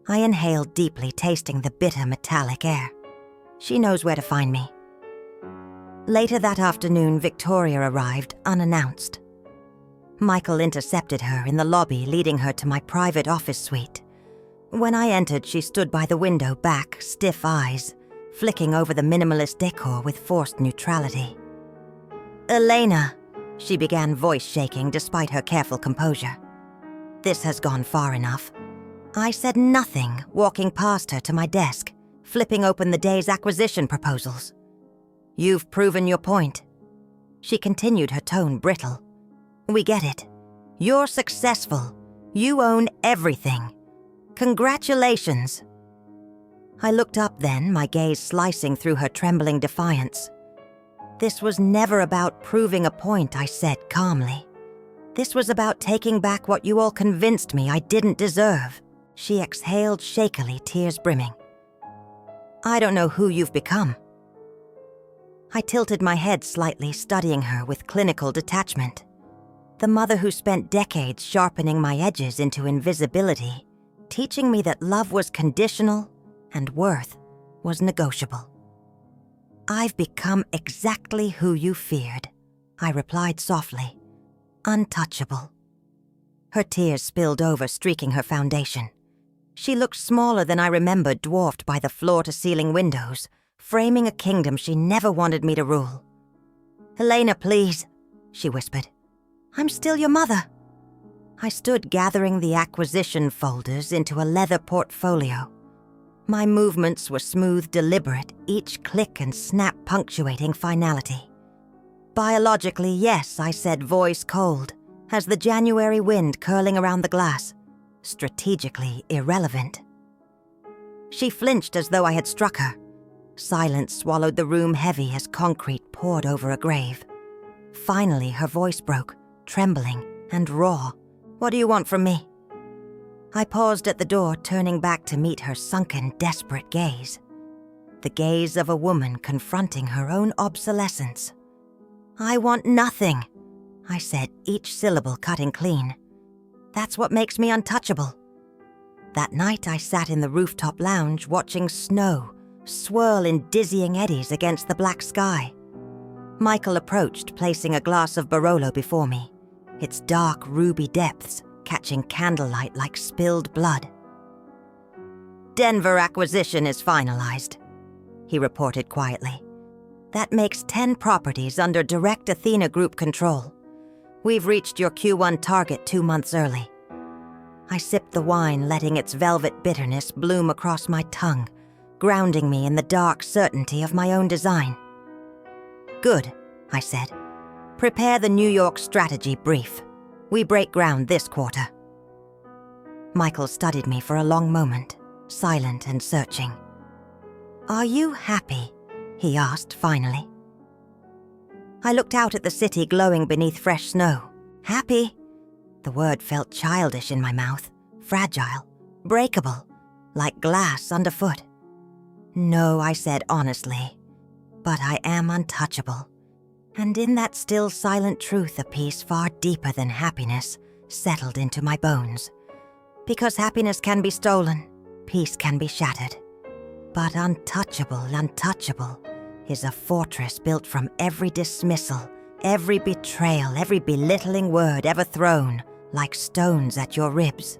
I inhaled deeply, tasting the bitter metallic air. She knows where to find me. Later that afternoon, Victoria arrived unannounced. Michael intercepted her in the lobby, leading her to my private office suite. When I entered, she stood by the window, back, stiff eyes, flicking over the minimalist decor with forced neutrality. Elena, she began, voice shaking despite her careful composure. This has gone far enough. I said nothing, walking past her to my desk, flipping open the day's acquisition proposals. You've proven your point. She continued, her tone brittle. We get it. You're successful. You own everything. Congratulations. I looked up then, my gaze slicing through her trembling defiance. This was never about proving a point, I said calmly. This was about taking back what you all convinced me I didn't deserve. She exhaled shakily, tears brimming. I don't know who you've become. I tilted my head slightly, studying her with clinical detachment. The mother who spent decades sharpening my edges into invisibility, teaching me that love was conditional and worth was negotiable. I've become exactly who you feared, I replied softly. Untouchable. Her tears spilled over, streaking her foundation. She looked smaller than I remembered, dwarfed by the floor-to-ceiling windows, framing a kingdom she never wanted me to rule. Elena, please, she whispered. I'm still your mother. I stood gathering the acquisition folders into a leather portfolio. My movements were smooth, deliberate, each click and snap punctuating finality. Biologically, yes, I said, voice cold, as the January wind curling around the glass. Strategically irrelevant. She flinched as though I had struck her. Silence swallowed the room, heavy as concrete poured over a grave. Finally, her voice broke, trembling and raw. What do you want from me? I paused at the door, turning back to meet her sunken, desperate gaze. The gaze of a woman confronting her own obsolescence. I want nothing, I said, each syllable cutting clean. That's what makes me untouchable. That night I sat in the rooftop lounge watching snow swirl in dizzying eddies against the black sky. Michael approached, placing a glass of Barolo before me, its dark ruby depths catching candlelight like spilled blood. Denver acquisition is finalized, he reported quietly. That makes 10 properties under direct Athena Group control. We've reached your Q1 target 2 months early. I sipped the wine, letting its velvet bitterness bloom across my tongue, grounding me in the dark certainty of my own design. Good, I said. Prepare the New York strategy brief. We break ground this quarter. Michael studied me for a long moment, silent and searching. Are you happy? He asked finally. I looked out at the city glowing beneath fresh snow. Happy? The word felt childish in my mouth, fragile, breakable, like glass underfoot. No, I said honestly, but I am untouchable. And in that still silent truth, a peace far deeper than happiness settled into my bones. Because happiness can be stolen, peace can be shattered. But untouchable is a fortress built from every dismissal, every betrayal, every belittling word ever thrown, like stones at your ribs.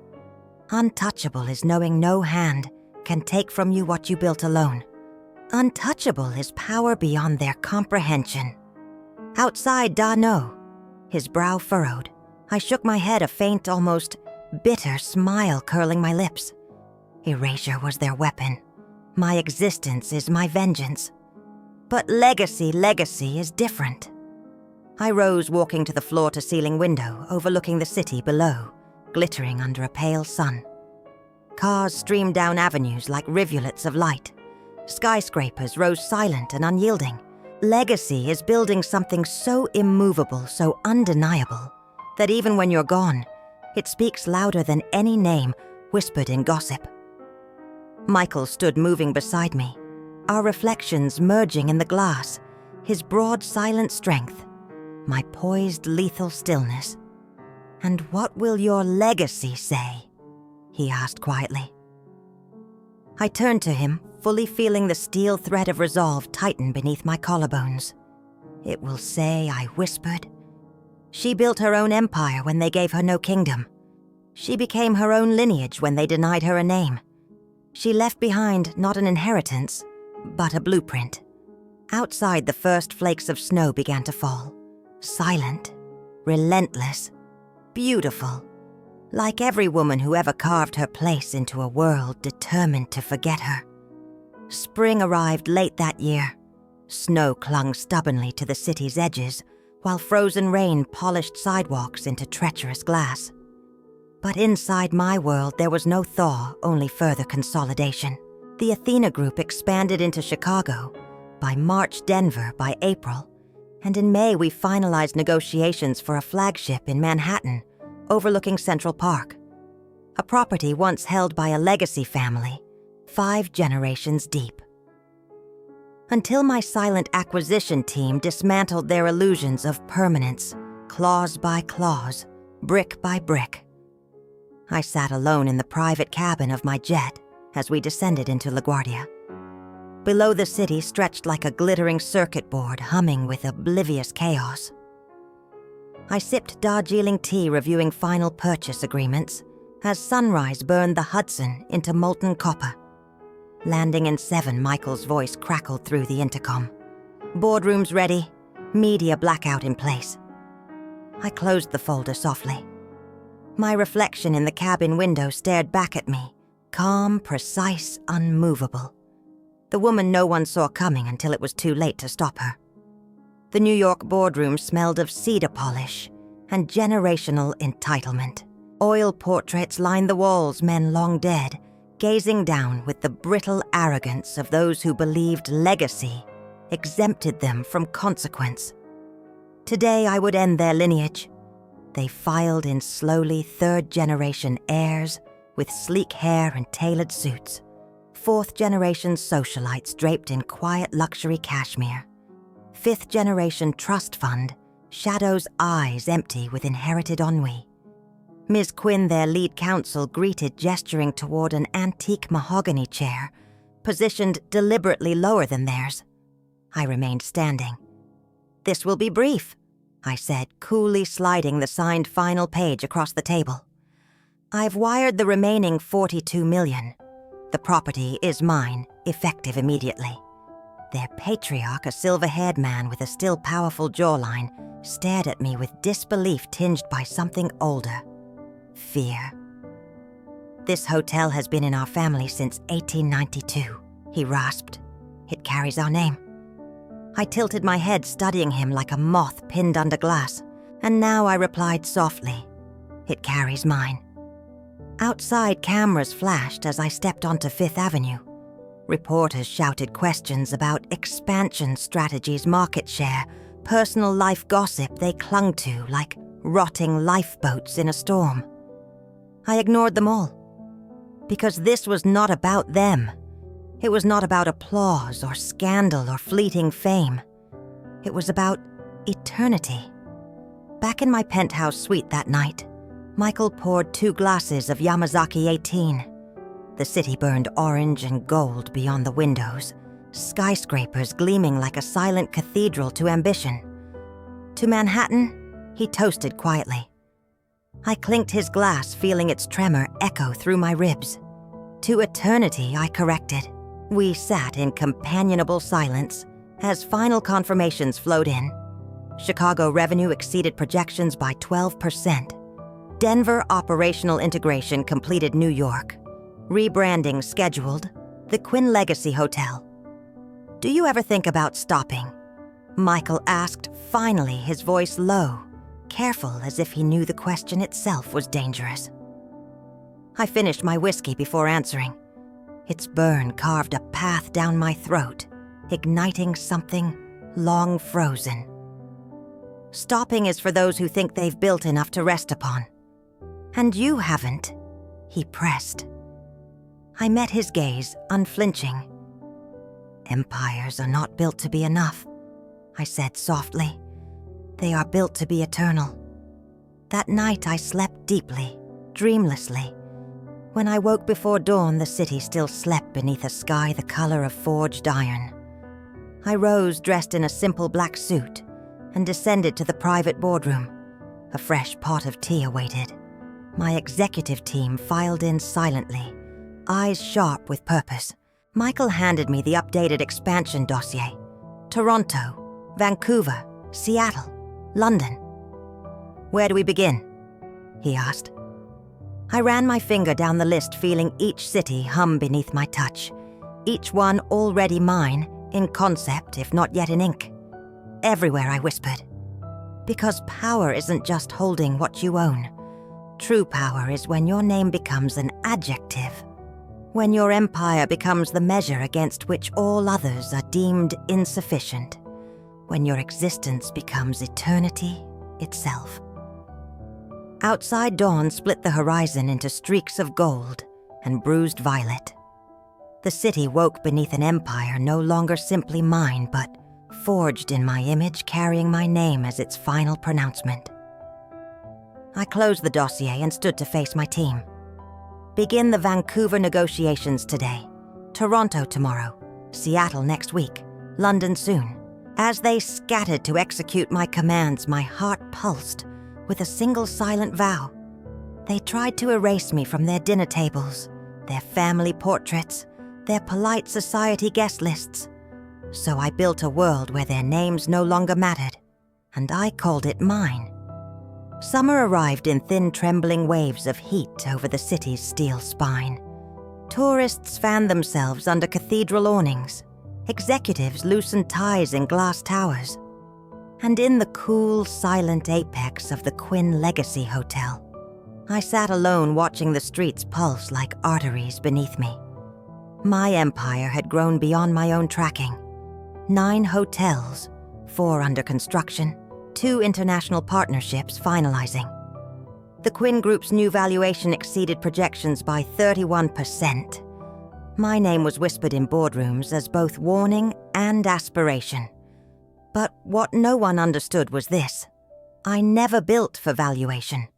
Untouchable is knowing no hand can take from you what you built alone. Untouchable is power beyond their comprehension. Outside Dano, his brow furrowed. I shook my head, a faint, almost bitter smile curling my lips. Erasure was their weapon. My existence is my vengeance. But legacy is different. I rose, walking to the floor-to-ceiling window overlooking the city below, glittering under a pale sun. Cars streamed down avenues like rivulets of light. Skyscrapers rose silent and unyielding. Legacy is building something so immovable, so undeniable, that even when you're gone, it speaks louder than any name whispered in gossip. Michael stood moving beside me, our reflections merging in the glass, his broad, silent strength, my poised, lethal stillness. "And what will your legacy say?" he asked quietly. I turned to him, fully feeling the steel thread of resolve tighten beneath my collarbones. "It will say," I whispered, "she built her own empire when they gave her no kingdom. She became her own lineage when they denied her a name. She left behind not an inheritance, but a blueprint." Outside, the first flakes of snow began to fall. Silent, relentless, beautiful, like every woman who ever carved her place into a world determined to forget her. Spring arrived late that year. Snow clung stubbornly to the city's edges, while frozen rain polished sidewalks into treacherous glass. But inside my world, there was no thaw, only further consolidation. The Athena Group expanded into Chicago, by March Denver, by April, and in May we finalized negotiations for a flagship in Manhattan, overlooking Central Park, a property once held by a legacy family, 5 generations deep. Until my silent acquisition team dismantled their illusions of permanence, clause by clause, brick by brick. I sat alone in the private cabin of my jet as we descended into LaGuardia. Below, the city stretched like a glittering circuit board humming with oblivious chaos. I sipped Darjeeling tea, reviewing final purchase agreements as sunrise burned the Hudson into molten copper. Landing in 7, Michael's voice crackled through the intercom. "Boardrooms ready, media blackout in place." I closed the folder softly. My reflection in the cabin window stared back at me, calm, precise, unmovable. The woman no one saw coming until it was too late to stop her. The New York boardroom smelled of cedar polish and generational entitlement. Oil portraits lined the walls, men long dead, gazing down with the brittle arrogance of those who believed legacy exempted them from consequence. Today I would end their lineage. They filed in slowly, 3rd-generation heirs with sleek hair and tailored suits, 4th-generation socialites draped in quiet luxury cashmere, 5th-generation trust fund, shadows eyes empty with inherited ennui. Ms. Quinn, their lead counsel, greeted, gesturing toward an antique mahogany chair, positioned deliberately lower than theirs. I remained standing. "This will be brief," I said, coolly sliding the signed final page across the table. "I've wired the remaining $42 million. The property is mine, effective immediately." Their patriarch, a silver-haired man with a still powerful jawline, stared at me with disbelief tinged by something older. Fear. "This hotel has been in our family since 1892, he rasped. "It carries our name." I tilted my head, studying him like a moth pinned under glass, and now I replied softly, "It carries mine." Outside, cameras flashed as I stepped onto 5th Avenue. Reporters shouted questions about expansion strategies, market share, personal life gossip they clung to like rotting lifeboats in a storm. I ignored them all, because this was not about them. It was not about applause or scandal or fleeting fame. It was about eternity. Back in my penthouse suite that night, Michael poured 2 glasses of Yamazaki 18. The city burned orange and gold beyond the windows, skyscrapers gleaming like a silent cathedral to ambition. To Manhattan, he toasted quietly. I clinked his glass, feeling its tremor echo through my ribs. To eternity, I corrected. We sat in companionable silence as final confirmations flowed in. Chicago revenue exceeded projections by 12%. Denver operational integration completed New York. Rebranding scheduled. The Quinn Legacy Hotel. Do you ever think about stopping? Michael asked, finally, his voice low, careful as if he knew the question itself was dangerous. I finished my whiskey before answering. Its burn carved a path down my throat, igniting something long frozen. Stopping is for those who think they've built enough to rest upon. And you haven't, he pressed. I met his gaze, unflinching. Empires are not built to be enough, I said softly. They are built to be eternal. That night I slept deeply, dreamlessly. When I woke before dawn, the city still slept beneath a sky the color of forged iron. I rose dressed in a simple black suit and descended to the private boardroom. A fresh pot of tea awaited. My executive team filed in silently, eyes sharp with purpose. Michael handed me the updated expansion dossier. Toronto, Vancouver, Seattle, London. Where do we begin? He asked. I ran my finger down the list, feeling each city hum beneath my touch. Each one already mine, in concept, if not yet in ink. Everywhere, I whispered. Because power isn't just holding what you own. True power is when your name becomes an adjective. When your empire becomes the measure against which all others are deemed insufficient. When your existence becomes eternity itself. Outside dawn split the horizon into streaks of gold and bruised violet. The city woke beneath an empire no longer simply mine, but forged in my image, carrying my name as its final pronouncement. I closed the dossier and stood to face my team. Begin the Vancouver negotiations today. Toronto tomorrow. Seattle next week. London soon. As they scattered to execute my commands, my heart pulsed with a single silent vow. They tried to erase me from their dinner tables, their family portraits, their polite society guest lists. So I built a world where their names no longer mattered, and I called it mine. Summer arrived in thin, trembling waves of heat over the city's steel spine. Tourists fanned themselves under cathedral awnings. Executives loosened ties in glass towers. And in the cool, silent apex of the Quinn Legacy Hotel, I sat alone watching the streets pulse like arteries beneath me. My empire had grown beyond my own tracking. 9 hotels, 4 under construction, 2 international partnerships finalizing. The Quinn Group's new valuation exceeded projections by 31%. My name was whispered in boardrooms as both warning and aspiration. But what no one understood was this. I never built for valuation.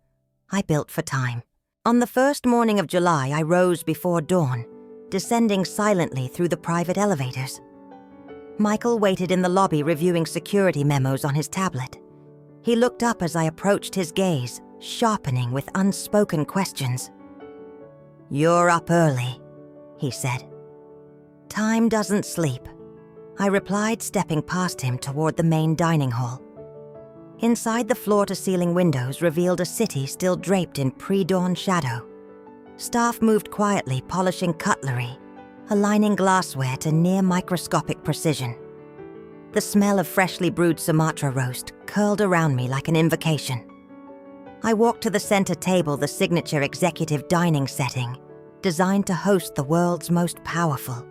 I built for time. On the first morning of July, I rose before dawn, descending silently through the private elevators. Michael waited in the lobby reviewing security memos on his tablet. He looked up as I approached, his gaze sharpening with unspoken questions. "You're up early," he said. "Time doesn't sleep," I replied, stepping past him toward the main dining hall. Inside, the floor-to-ceiling windows revealed a city still draped in pre-dawn shadow. Staff moved quietly, polishing cutlery, aligning glassware to near-microscopic precision. The smell of freshly brewed Sumatra roast curled around me like an invocation. I walked to the center table, the signature executive dining setting, designed to host the world's most powerful.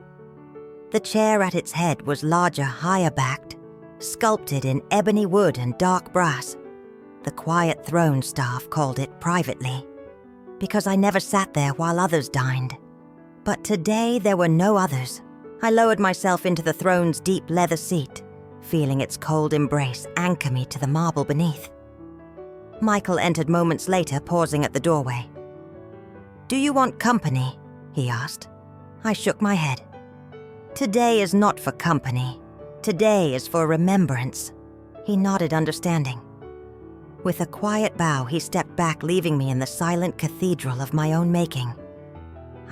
The chair at its head was larger, higher-backed, sculpted in ebony wood and dark brass. The quiet throne, staff called it privately, because I never sat there while others dined. But today there were no others. I lowered myself into the throne's deep leather seat, feeling its cold embrace anchor me to the marble beneath. Michael entered moments later, pausing at the doorway. "Do you want company?" he asked. I shook my head. "Today is not for company. Today is for remembrance." He nodded, understanding. With a quiet bow, he stepped back, leaving me in the silent cathedral of my own making.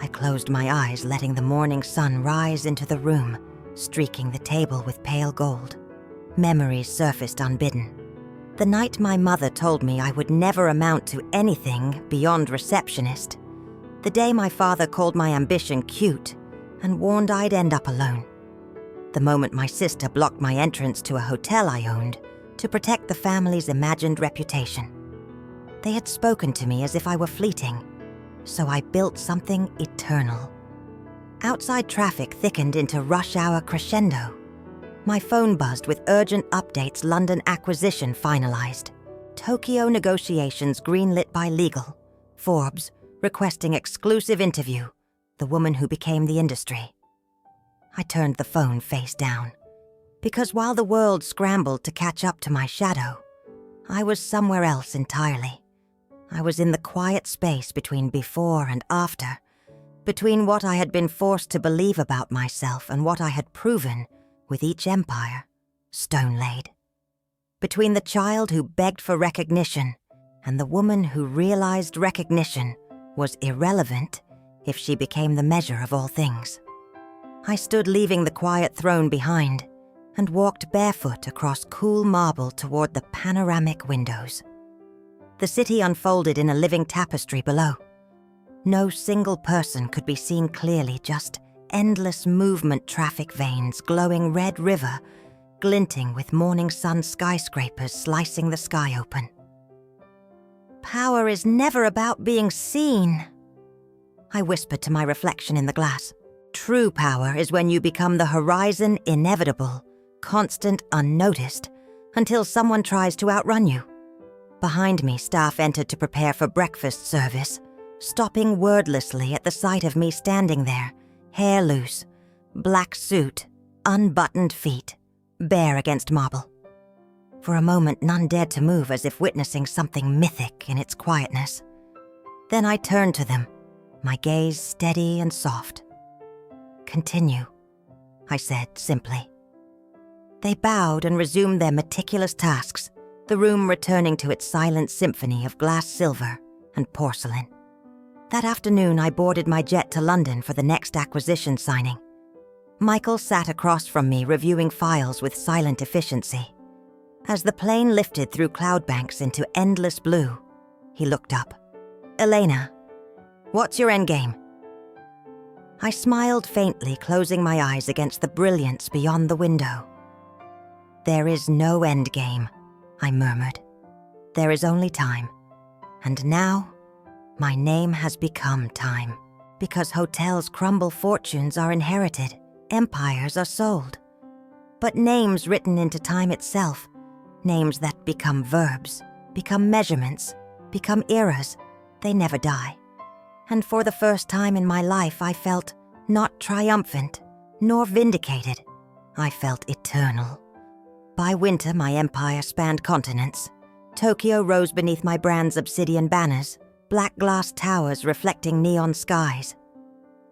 I closed my eyes, letting the morning sun rise into the room, streaking the table with pale gold. Memories surfaced unbidden. The night my mother told me I would never amount to anything beyond receptionist. The day my father called my ambition cute and warned I'd end up alone. The moment my sister blocked my entrance to a hotel I owned to protect the family's imagined reputation. They had spoken to me as if I were fleeting, so I built something eternal. Outside traffic thickened into rush hour crescendo. My phone buzzed with urgent updates. London acquisition finalized. Tokyo negotiations greenlit by legal. Forbes requesting exclusive interview. The woman who became the industry. I turned the phone face down. Because while the world scrambled to catch up to my shadow, I was somewhere else entirely. I was in the quiet space between before and after, between what I had been forced to believe about myself and what I had proven with each empire, stone-laid. Between the child who begged for recognition and the woman who realized recognition was irrelevant if she became the measure of all things. I stood leaving the quiet throne behind and walked barefoot across cool marble toward the panoramic windows. The city unfolded in a living tapestry below. No single person could be seen clearly, just endless movement traffic veins, glowing red river, glinting with morning sun skyscrapers slicing the sky open. Power is never about being seen, I whispered to my reflection in the glass. True power is when you become the horizon inevitable, constant, unnoticed, until someone tries to outrun you. Behind me, staff entered to prepare for breakfast service, stopping wordlessly at the sight of me standing there, hair loose, black suit, unbuttoned feet, bare against marble. For a moment, none dared to move, as if witnessing something mythic in its quietness. Then I turned to them, my gaze steady and soft. "Continue," I said simply. They bowed and resumed their meticulous tasks, the room returning to its silent symphony of glass silver and porcelain. That afternoon, I boarded my jet to London for the next acquisition signing. Michael sat across from me, reviewing files with silent efficiency. As the plane lifted through cloud banks into endless blue, he looked up. "Elena, what's your endgame?" I smiled faintly, closing my eyes against the brilliance beyond the window. "There is no endgame," I murmured. "There is only time. And now, my name has become time. Because hotels crumble, fortunes are inherited, empires are sold. But names written into time itself, names that become verbs, become measurements, become eras, they never die. And for the first time in my life, I felt not triumphant, nor vindicated. I felt eternal. By winter, my empire spanned continents. Tokyo rose beneath my brand's obsidian banners, black glass towers reflecting neon skies.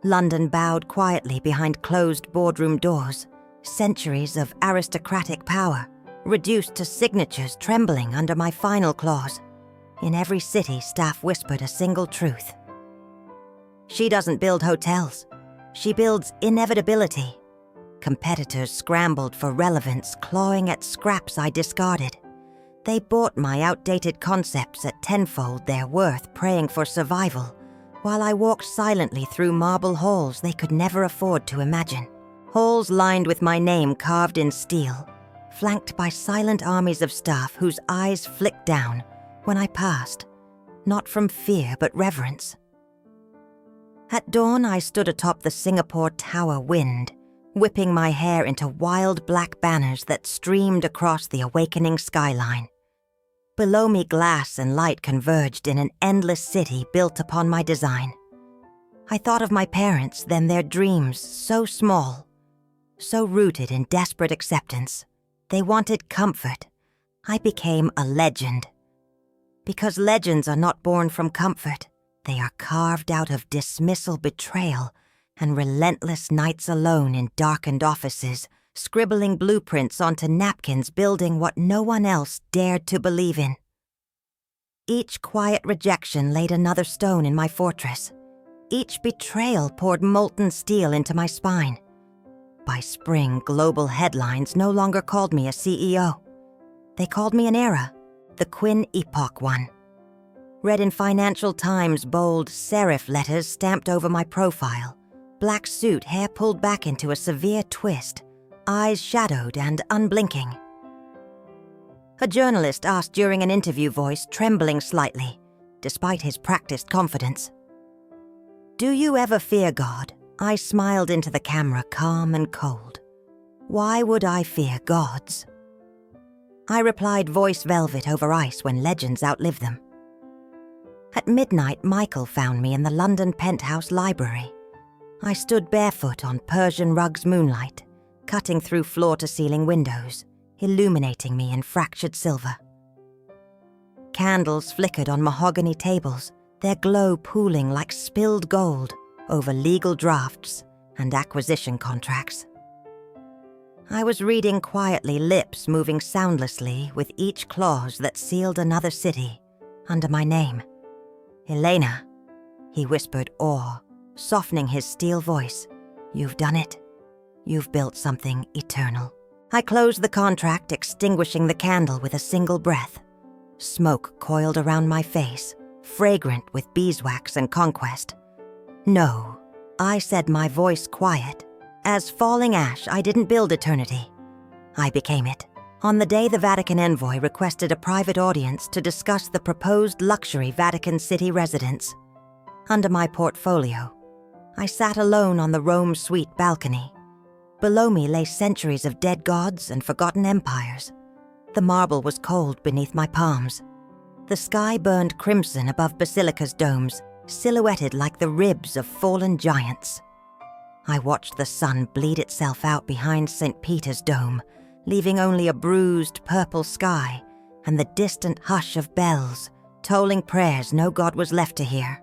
London bowed quietly behind closed boardroom doors, centuries of aristocratic power, reduced to signatures trembling under my final clause. In every city, staff whispered a single truth. She doesn't build hotels. She builds inevitability. Competitors scrambled for relevance, clawing at scraps I discarded. They bought my outdated concepts at tenfold their worth, praying for survival, while I walked silently through marble halls they could never afford to imagine. Halls lined with my name carved in steel, flanked by silent armies of staff whose eyes flicked down when I passed, not from fear but reverence. At dawn, I stood atop the Singapore Tower Wind, whipping my hair into wild black banners that streamed across the awakening skyline. Below me, glass and light converged in an endless city built upon my design. I thought of my parents, then their dreams, so small, so rooted in desperate acceptance. They wanted comfort. I became a legend. Because legends are not born from comfort. They are carved out of dismissal, betrayal, and relentless nights alone in darkened offices, scribbling blueprints onto napkins, building what no one else dared to believe in. Each quiet rejection laid another stone in my fortress. Each betrayal poured molten steel into my spine. By spring, global headlines no longer called me a CEO. They called me an era, the Quinn Epoch one. Read in Financial Times bold serif letters stamped over my profile. Black suit, hair pulled back into a severe twist, eyes shadowed and unblinking. A journalist asked during an interview, voice trembling slightly, despite his practiced confidence. "Do you ever fear God?" I smiled into the camera, calm and cold. Why would I fear gods? I replied, voice velvet over ice when legends outlive them. At midnight, Michael found me in the London penthouse library. I stood barefoot on Persian rugs moonlight, cutting through floor-to-ceiling windows, illuminating me in fractured silver. Candles flickered on mahogany tables, their glow pooling like spilled gold over legal drafts and acquisition contracts. I was reading quietly, lips moving soundlessly with each clause that sealed another city under my name. "Elena," he whispered, awe, softening his steel voice. "You've done it. You've built something eternal." I closed the contract, extinguishing the candle with a single breath. Smoke coiled around my face, fragrant with beeswax and conquest. "No," I said, my voice quiet. As falling ash, I didn't build eternity. I became it. On the day the Vatican envoy requested a private audience to discuss the proposed luxury Vatican City residence. Under my portfolio, I sat alone on the Rome suite balcony. Below me lay centuries of dead gods and forgotten empires. The marble was cold beneath my palms. The sky burned crimson above basilica's domes, silhouetted like the ribs of fallen giants. I watched the sun bleed itself out behind St. Peter's dome, leaving only a bruised purple sky and the distant hush of bells, tolling prayers no god was left to hear.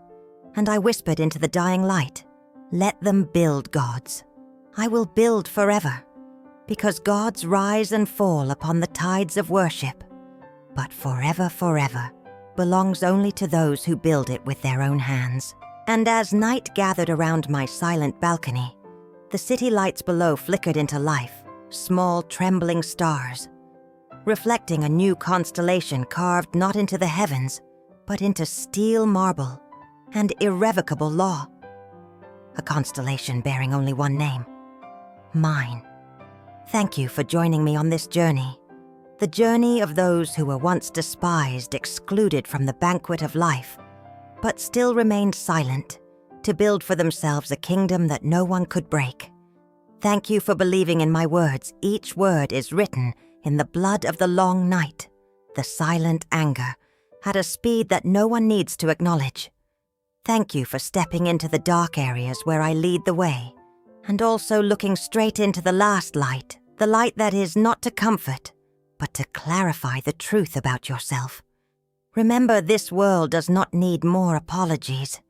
And I whispered into the dying light, "Let them build gods. I will build forever, because gods rise and fall upon the tides of worship. But forever, forever belongs only to those who build it with their own hands." And as night gathered around my silent balcony, the city lights below flickered into life, small trembling stars, reflecting a new constellation carved not into the heavens, but into steel marble and irrevocable law. A constellation bearing only one name: mine. Thank you for joining me on this journey, the journey of those who were once despised, excluded from the banquet of life, but still remained silent, to build for themselves a kingdom that no one could break. Thank you for believing in my words. Each word is written in the blood of the long night, the silent anger, at a speed that no one needs to acknowledge. Thank you for stepping into the dark areas where I lead the way, and also looking straight into the last light, the light that is not to comfort, but to clarify the truth about yourself. Remember, this world does not need more apologies.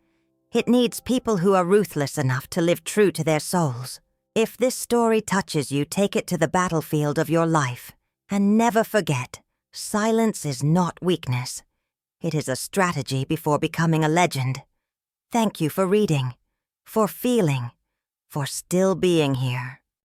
It needs people who are ruthless enough to live true to their souls. If this story touches you, take it to the battlefield of your life. And never forget, silence is not weakness. It is a strategy before becoming a legend. Thank you for reading, for feeling, for still being here.